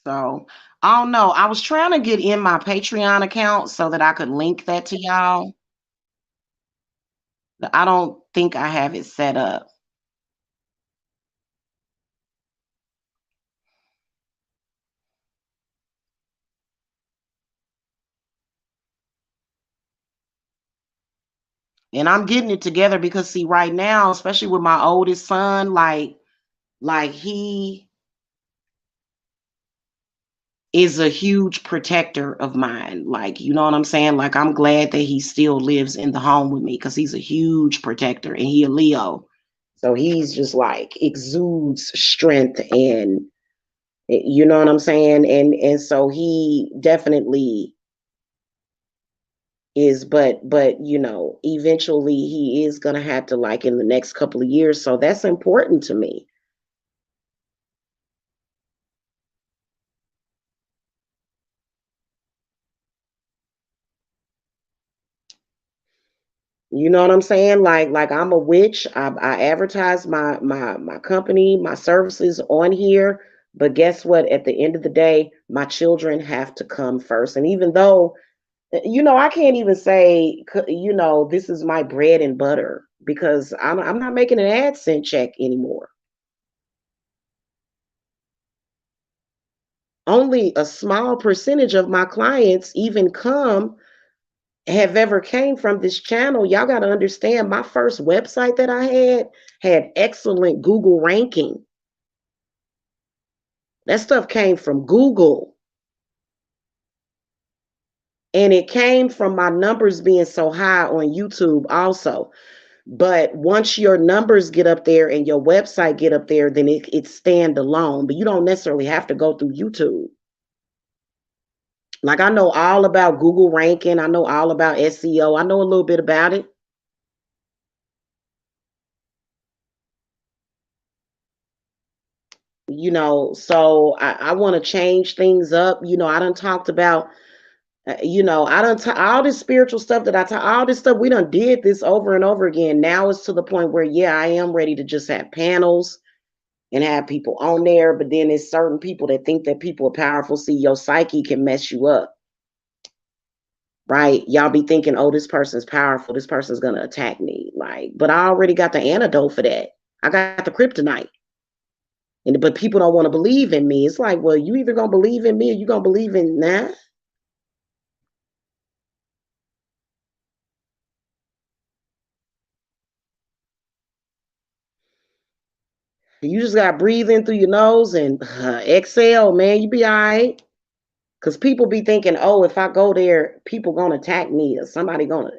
So, I don't know. I was trying to get in my Patreon account so that I could link that to y'all. I don't think I have it set up. And I'm getting it together because see right now, especially with my oldest son, like he is a huge protector of mine. Like, you know what I'm saying? Like I'm glad that he still lives in the home with me because he's a huge protector and he a Leo. So he's just like exudes strength and you know what I'm saying? And so he definitely is, but you know, eventually he is gonna have to like in the next couple of years. So that's important to me. You know what I'm saying? Like I'm a witch. I advertise my company, my services on here. But guess what? At the end of the day, my children have to come first. And even though, you know, I can't even say, you know, this is my bread and butter because I'm not making an AdSense check anymore. Only a small percentage of my clients even come have ever came from this channel. Y'all got to understand my first website that I had excellent Google ranking. That stuff came from Google. And it came from my numbers being so high on YouTube also. But once your numbers get up there and your website get up there, then it stand alone. But you don't necessarily have to go through YouTube. Like I know all about Google ranking. I know all about SEO. I know a little bit about it. So I want to change things up. I done talked about, I done all this spiritual stuff that all this stuff, we done did this over and over again. Now it's to the point where, yeah, I am ready to just have panels and have people on there. But then there's certain people that think that people are powerful. See, your psyche can mess you up, right? Y'all be thinking, oh, this person's powerful. This person's going to attack me. Like, but I already got the antidote for that. I got the kryptonite. But people don't want to believe in me. It's like, well, you either gonna believe in me or you gonna believe in nah. You just gotta breathe in through your nose and exhale, man. You be all right. Cause people be thinking, oh, if I go there, people gonna attack me or somebody gonna.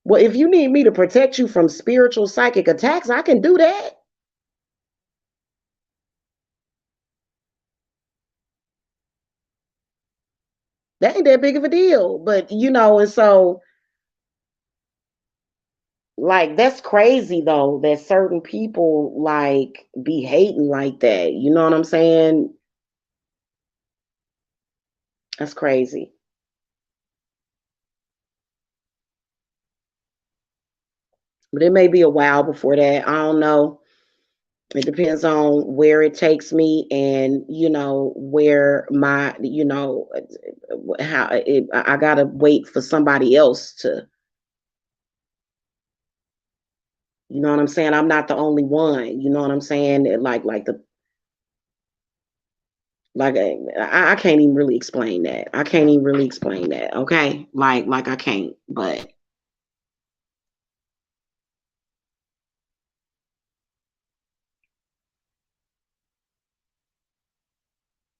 Well, if you need me to protect you from spiritual psychic attacks, I can do that. That ain't that big of a deal. But and so like that's crazy though that certain people like be hating like that. You know what I'm saying? That's crazy. But it may be a while before that. I don't know. It depends on where it takes me and, where my, how I got to wait for somebody else to, you know what I'm saying? I'm not the only one. You know what I'm saying? Like I can't even really explain that. I can't even really explain that. Okay. Like I can't, but,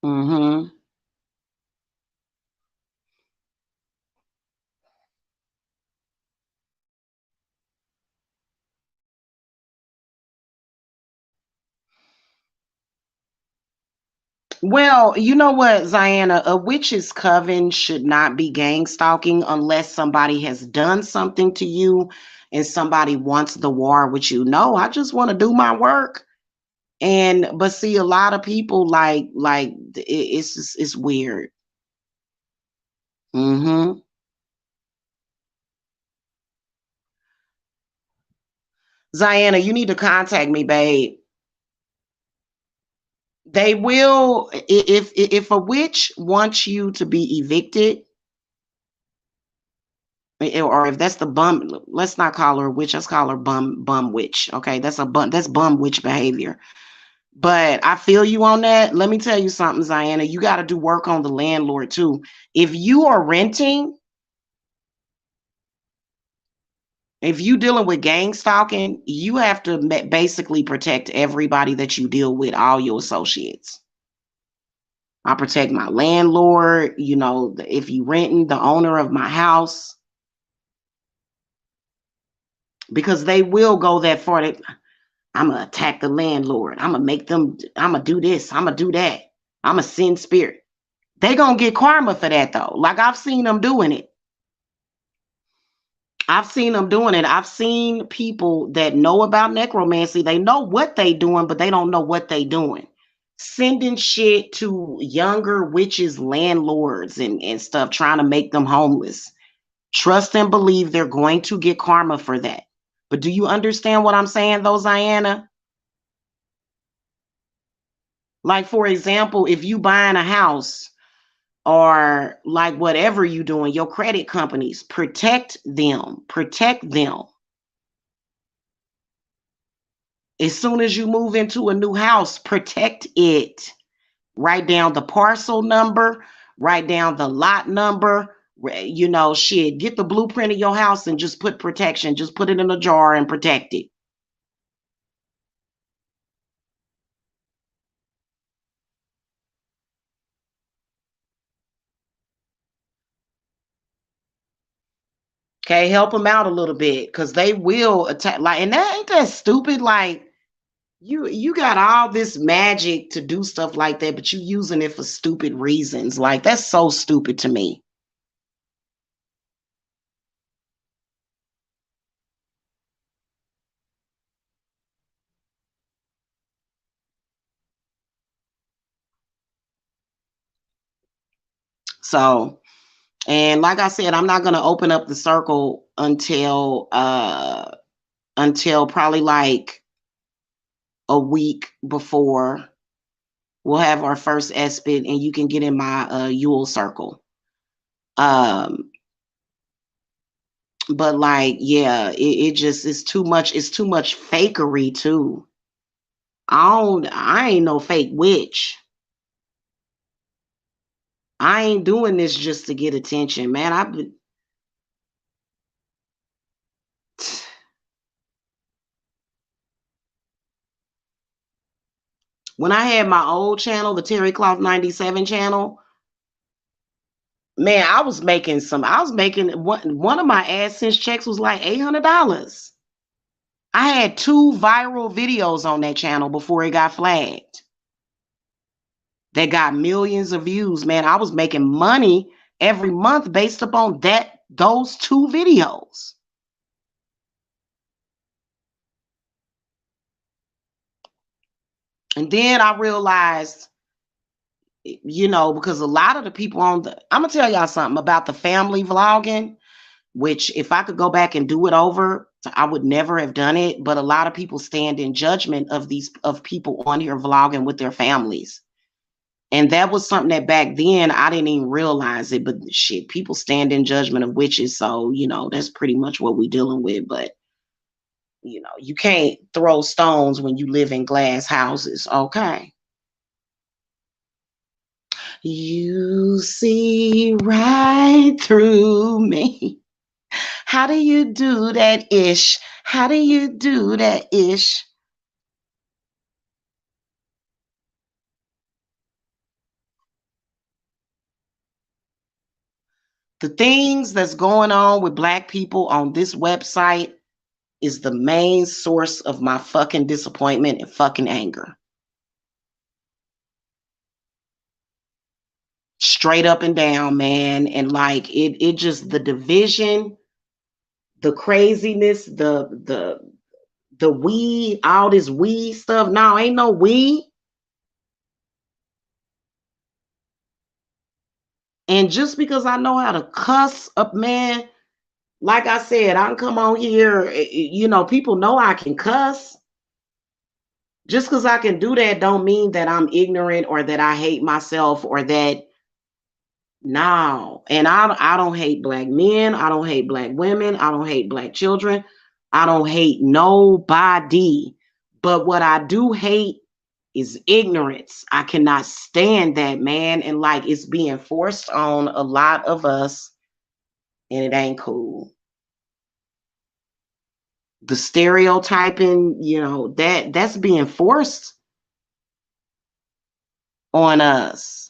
hmm. Well, you know what, Ziana? A witch's coven should not be gang stalking unless somebody has done something to you and somebody wants the war with you. No, I just want to do my work. But see, a lot of people it's just, it's weird. Hmm. Ziana, you need to contact me, babe. They will if a witch wants you to be evicted, or if that's the bum, let's not call her a witch, let's call her bum witch. Okay, that's bum witch behavior. But I feel you on that. Let me tell you something, Ziana. You got to do work on the landlord too. If you are renting, if you dealing with gang stalking, you have to basically protect everybody that you deal with, all your associates. I protect my landlord. If you renting, the owner of my house, because they will go that far. I'm gonna attack the landlord. I'm gonna make them. I'm gonna do this. I'm gonna do that. I'm gonna send spirit. They gonna get karma for that though. Like I've seen them doing it. I've seen them doing it. I've seen people that know about necromancy. They know what they doing, but they don't know what they doing. Sending shit to younger witches, landlords, and stuff, trying to make them homeless. Trust and believe they're going to get karma for that. But do you understand what I'm saying, though, Ziana? Like, for example, if you buying a house or like whatever you doing, your credit companies, protect them. Protect them. As soon as you move into a new house, protect it. Write down the parcel number, write down the lot number, shit, get the blueprint of your house and just put protection. Just put it in a jar and protect it. Okay, help them out a little bit because they will attack. Like, and that ain't that stupid. Like, you got all this magic to do stuff like that, but you using it for stupid reasons. Like, that's so stupid to me. So, and like I said, I'm not gonna open up the circle until probably like a week before we'll have our first ESPID, and you can get in my Yule circle. Um, but like, yeah, it just it's too much. It's too much fakery too. I ain't no fake witch. I ain't doing this just to get attention, man. When I had my old channel, the Terry Cloth 97 channel, man, I was making one of my AdSense checks was like $800. I had 2 viral videos on that channel before it got flagged. That got millions of views, man. I was making money every month based upon those 2 videos. And then I realized, because a lot of the people I'm gonna tell y'all something about the family vlogging, which if I could go back and do it over, I would never have done it. But a lot of people stand in judgment of people on here vlogging with their families. And that was something that back then I didn't even realize it, but shit, people stand in judgment of witches. So, that's pretty much what we're dealing with. But, you can't throw stones when you live in glass houses. Okay. You see right through me. How do you do that ish? How do you do that ish? The things that's going on with Black people on this website is the main source of my fucking disappointment and fucking anger. Straight up and down, man. And like it just the division, the craziness, the we, all this we stuff. No, ain't no we. And just because I know how to cuss up, man, like I said, I can come on here, people know I can cuss. Just because I can do that don't mean that I'm ignorant or that I hate myself or that no. And I don't hate Black men, I don't hate Black women, I don't hate Black children, I don't hate nobody. But what I do hate is ignorance. I cannot stand that, man. And like it's being forced on a lot of us, and it ain't cool. The stereotyping, that's being forced on us.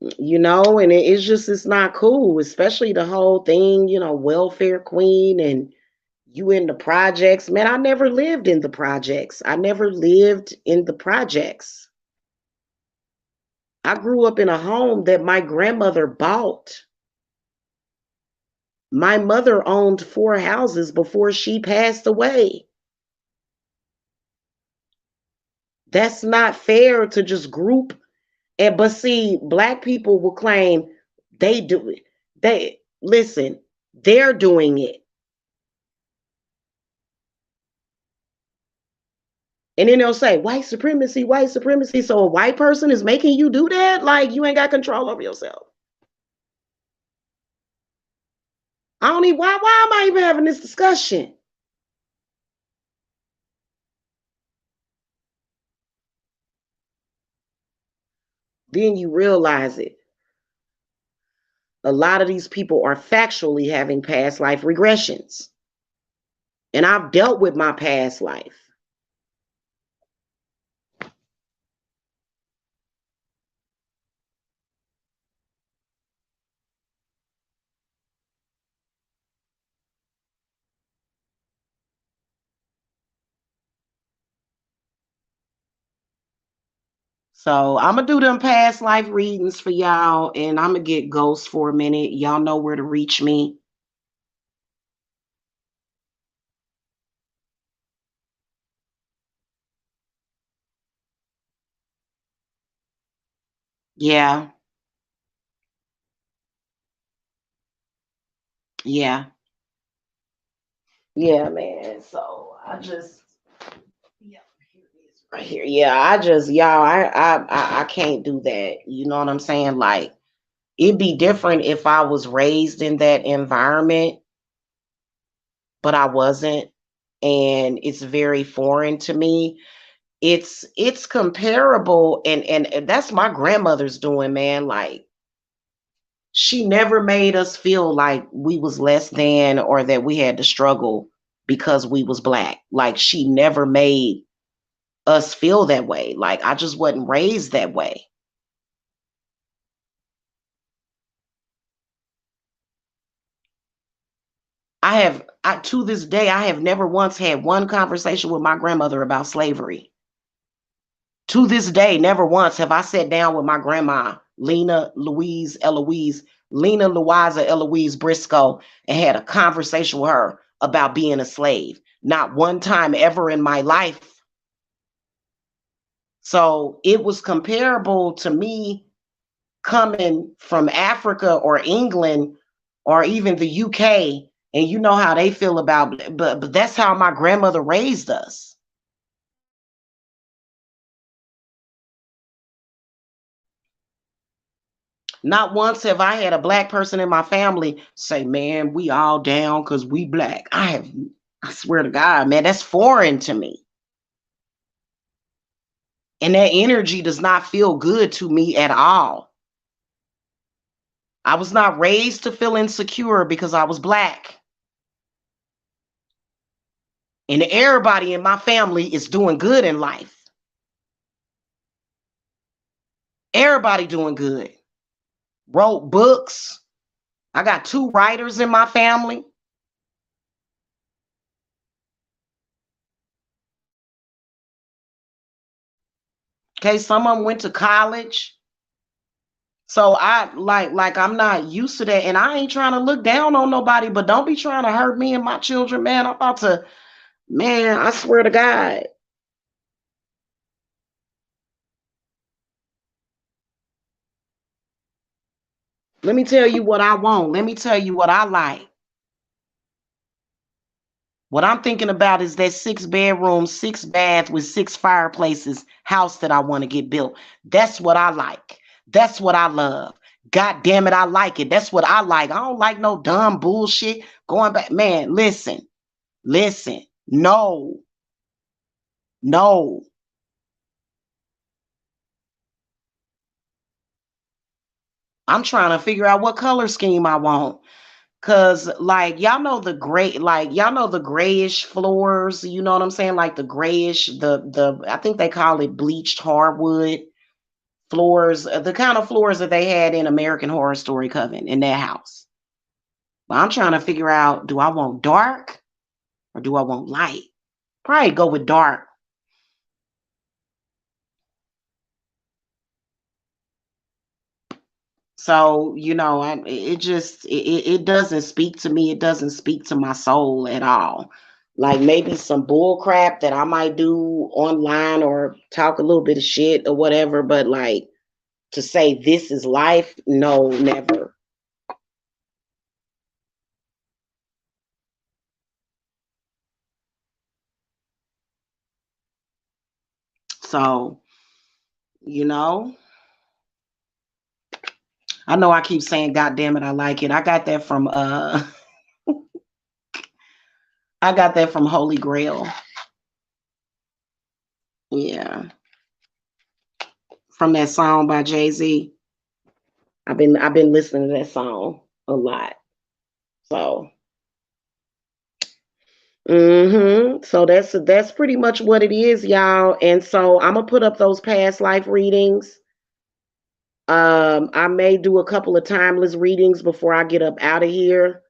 And it's not cool, especially the whole thing, welfare queen and you in the projects. Man, I never lived in the projects. I never lived in the projects. I grew up in a home that my grandmother bought. My mother owned 4 houses before she passed away. That's not fair to just group. But see, Black people will claim they do it. They listen, they're doing it. And then they'll say white supremacy, white supremacy. So a white person is making you do that? Like you ain't got control over yourself. I don't even why am I even having this discussion? Then you realize it. A lot of these people are factually having past life regressions. And I've dealt with my past life. So I'm gonna do them past life readings for y'all, and I'm gonna get ghosts for a minute. Y'all know where to reach me. Yeah, yeah, yeah, man. So I just, yeah, here it is right here. Yeah, I just, y'all, I can't do that. You know what I'm saying? Like, it'd be different if I was raised in that environment, but I wasn't, and it's very foreign to me. It's comparable, and that's my grandmother's doing, man. Like, she never made us feel like we was less than or that we had to struggle because we was black. Like, she never made us feel that way. Like, I just wasn't raised that way. I to this day I have never once had one conversation with my grandmother about slavery. To this day, never once have I sat down with my grandma, Lena Louisa Eloise Briscoe, and had a conversation with her about being a slave. Not one time ever in my life. So it was comparable to me coming from Africa or England or even the UK, and you know how they feel about it, but that's how my grandmother raised us. Not once have I had a black person in my family say, "Man, we all down because we black." I swear to God, man, that's foreign to me. And that energy does not feel good to me at all. I was not raised to feel insecure because I was black. And everybody in my family is doing good in life. Everybody doing good. Wrote books. I got two writers in my family. Okay, some of them went to college. So I like I'm not used to that, and I ain't trying to look down on nobody, but don't be trying to hurt me and my children, man. I'm about to, man, I swear to God. Let me tell you what I want. Let me tell you what I like. What I'm thinking about is that 6 bedroom, 6 bath with 6 fireplaces house that I want to get built. That's what I like. That's what I love. God damn it, I like it. That's what I like. I don't like no dumb bullshit going back. Man, listen, listen. No, no. I'm trying to figure out what color scheme I want. Cause like y'all know the grayish floors, you know what I'm saying? Like the grayish, the I think they call it bleached hardwood floors, the kind of floors that they had in American Horror Story Coven in their house. But I'm trying to figure out, do I want dark or do I want light? Probably go with dark. So, it just it doesn't speak to me. It doesn't speak to my soul at all. Like maybe some bull crap that I might do online or talk a little bit of shit or whatever, but like to say this is life, no, never. So, you know, I know I keep saying God damn it, I like it. I got that from Holy Grail. Yeah. From that song by Jay-Z. I've been listening to that song a lot. So so that's pretty much what it is, y'all. And so I'm gonna put up those past life readings. I may do a couple of timeless readings before I get up out of here.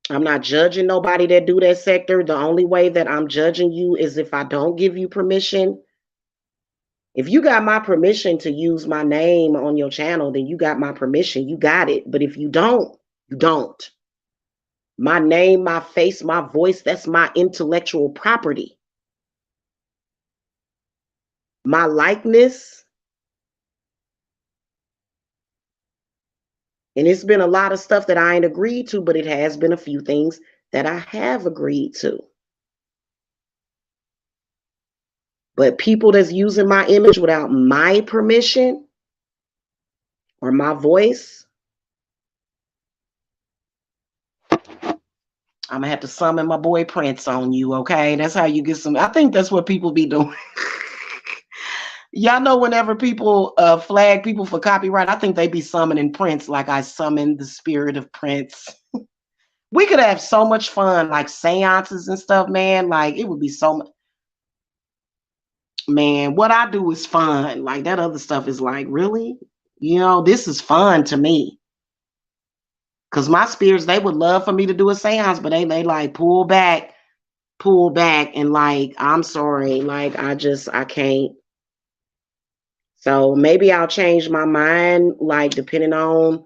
I'm not judging nobody that do that sector. The only way that I'm judging you is if I don't give you permission. If you got my permission to use my name on your channel, then you got my permission. You got it. But if you don't, you don't. My name, my face, my voice, that's my intellectual property. My likeness, and it's been a lot of stuff that I ain't agreed to, but it has been a few things that I have agreed to. But people that's using my image without my permission or my voice, I'm gonna have to summon my boy Prince on you, okay? That's how you get some. I think that's what people be doing. Y'all know whenever people flag people for copyright, I think they be summoning Prince like I summoned the spirit of Prince. We could have so much fun, like seances and stuff, man. Like it would be so much. Man, what I do is fun. Like that other stuff is like, really? You know, this is fun to me. Cause my spirits, they would love for me to do a seance, but they like pull back, and like, I'm sorry, like I can't. So maybe I'll change my mind, like depending on,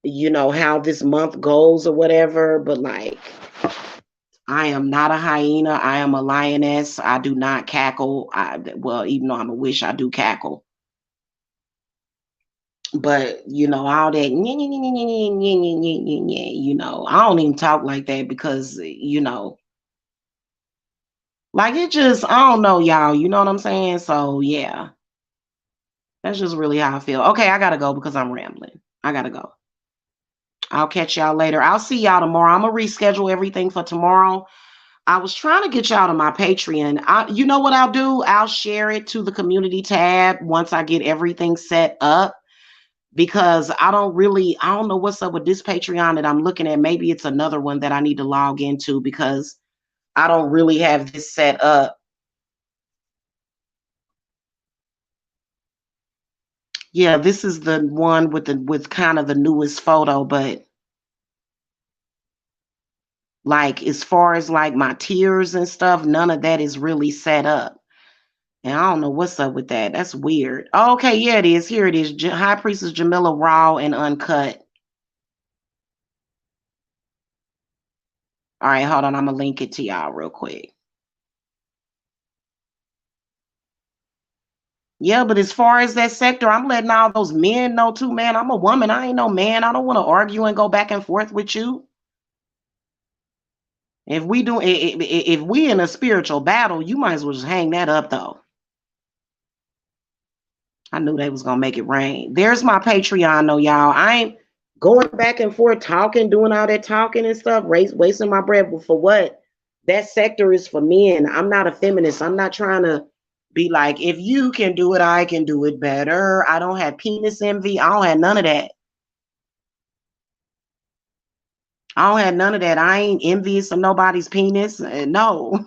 you know, how this month goes or whatever. But like, I am not a hyena. I am a lioness. I do not cackle. Well, even though I'm a wish, I do cackle. But you know, all that, you know, I don't even talk like that because, you know, like it just, I don't know, y'all. You know what I'm saying? So yeah, that's just really how I feel. Okay, I gotta go because I'm rambling. I gotta go. I'll catch y'all later. I'll see y'all tomorrow. I'm gonna reschedule everything for tomorrow. I was trying to get y'all to my Patreon. You know what I'll do? I'll share it to the community tab once I get everything set up, because I don't know what's up with this Patreon that I'm looking at. Maybe it's another one that I need to log into because I don't really have this set up. Yeah, this is the one with kind of the newest photo, but like as far as like my tiers and stuff, none of that is really set up. And I don't know what's up with that. That's weird. Okay, yeah, it is. Here it is. High Priestess Jamila Raw and Uncut. All right, hold on. I'm going to link it to y'all real quick. Yeah, but as far as that sector, I'm letting all those men know too, man. I'm a woman. I ain't no man. I don't want to argue and go back and forth with you. If we in a spiritual battle, you might as well just hang that up though. I knew they was gonna make it rain. There's my Patreon though, y'all. I ain't going back and forth talking, doing all that talking and stuff, wasting my breath. But for what? That sector is for men. I'm not a feminist. I'm not trying to be like, if you can do it, I can do it better. I don't have penis envy. I don't have none of that. I don't have none of that. I ain't envious of nobody's penis. No.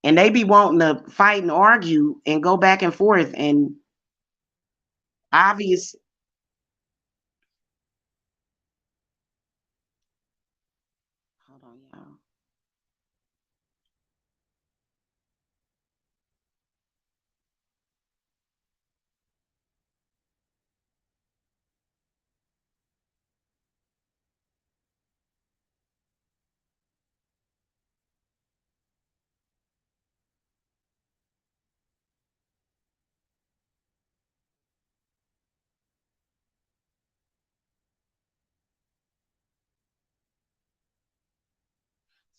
And they be wanting to fight and argue and go back and forth. And obvious. Hold on, y'all.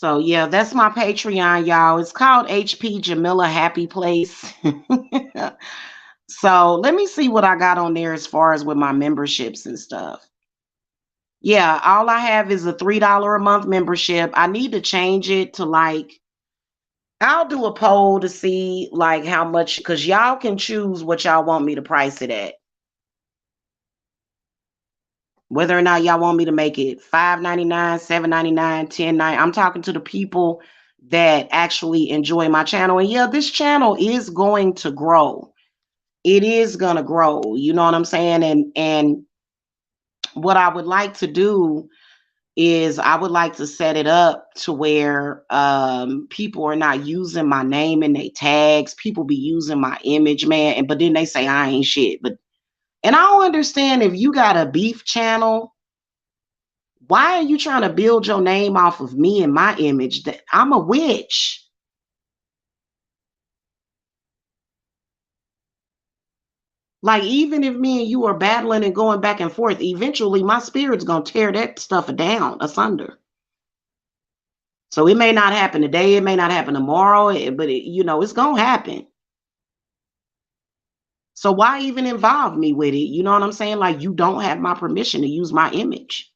So yeah, that's my Patreon, y'all. It's called HP Jamila Happy Place. So let me see what I got on there as far as with my memberships and stuff. Yeah, all I have is a $3 a month membership. I need to change it to like, I'll do a poll to see like how much, because y'all can choose what y'all want me to price it at. Whether or not y'all want me to make it $5.99, $7.99, $10.99. I'm talking to the people that actually enjoy my channel. And yeah, this channel is going to grow. it is gonna grow. You know what I'm saying? And what I would like to do is I would like to set it up to where people are not using my name in their tags. People be using my image, man, and but then they say I ain't shit. But and I don't understand, if you got a beef channel, why are you trying to build your name off of me and my image? That I'm a witch. Like, even if me and you are battling and going back and forth, eventually my spirit's gonna tear that stuff down asunder. So it may not happen today, it may not happen tomorrow, but it's gonna happen. So why even involve me with it? You know what I'm saying? Like, you don't have my permission to use my image.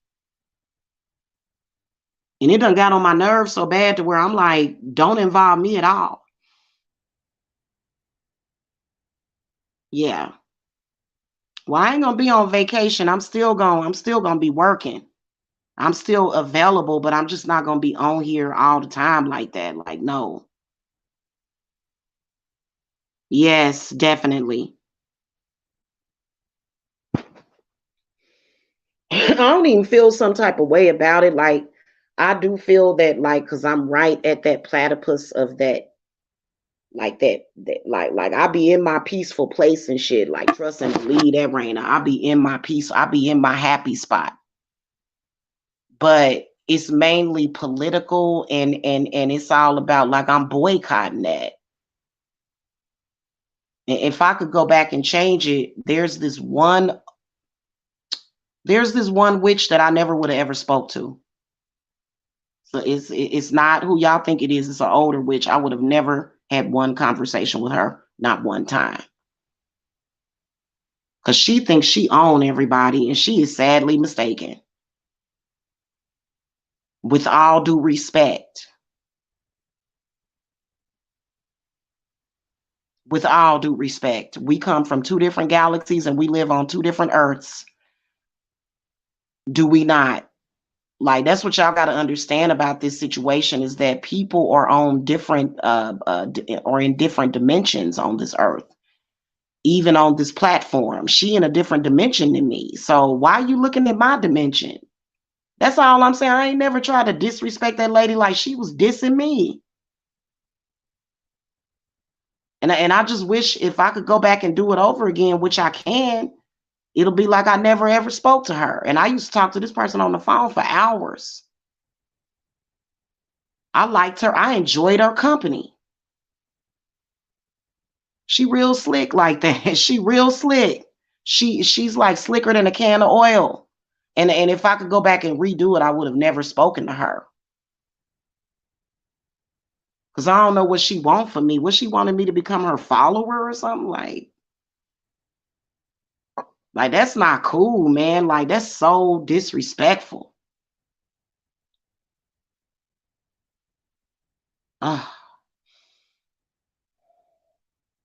And it done got on my nerves so bad to where I'm like, don't involve me at all. Yeah. Well, I ain't gonna be on vacation. I'm still gonna be working. I'm still available, but I'm just not gonna be on here all the time like that. Like, no. Yes, definitely. I don't even feel some type of way about it. Like, I do feel that, like, because I'm right at that platypus of that, like that like I be in my peaceful place and shit, like trust and believe that, Raina. I be in my peace, I be in my happy spot. But it's mainly political, and it's all about, like, I'm boycotting that. And if I could go back and change it, there's this one witch that I never would have ever spoke to. So it's not who y'all think it is. It's an older witch. I would have never had one conversation with her, not one time. Because she thinks she own everybody, and she is sadly mistaken. With all due respect. With all due respect. We come from two different galaxies and we live on two different earths. Do we not? Like, that's what y'all got to understand about this situation, is that people are on different or in different dimensions on this earth. Even on this platform, she in a different dimension than me. So why are you looking at my dimension? That's all I'm saying. I ain't never tried to disrespect that lady like she was dissing me. And I just wish if I could go back and do it over again, which I can, it'll be like I never ever spoke to her. And I used to talk to this person on the phone for hours. I liked her. I enjoyed her company. She real slick like that. She real slick. She's like slicker than a can of oil. And if I could go back and redo it, I would have never spoken to her. Cause I don't know what she want from me. What she wanted me to become her follower or something? Like that's not cool, man. Like, that's so disrespectful. Ugh.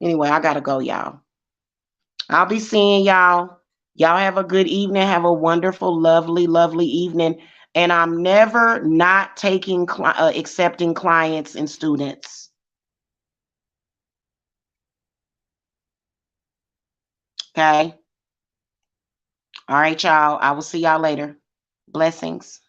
Anyway, I gotta go, y'all. I'll be seeing y'all. Y'all have a good evening. Have a wonderful, lovely, lovely evening. And I'm never not taking accepting clients and students. Okay. All right, y'all. I will see y'all later. Blessings.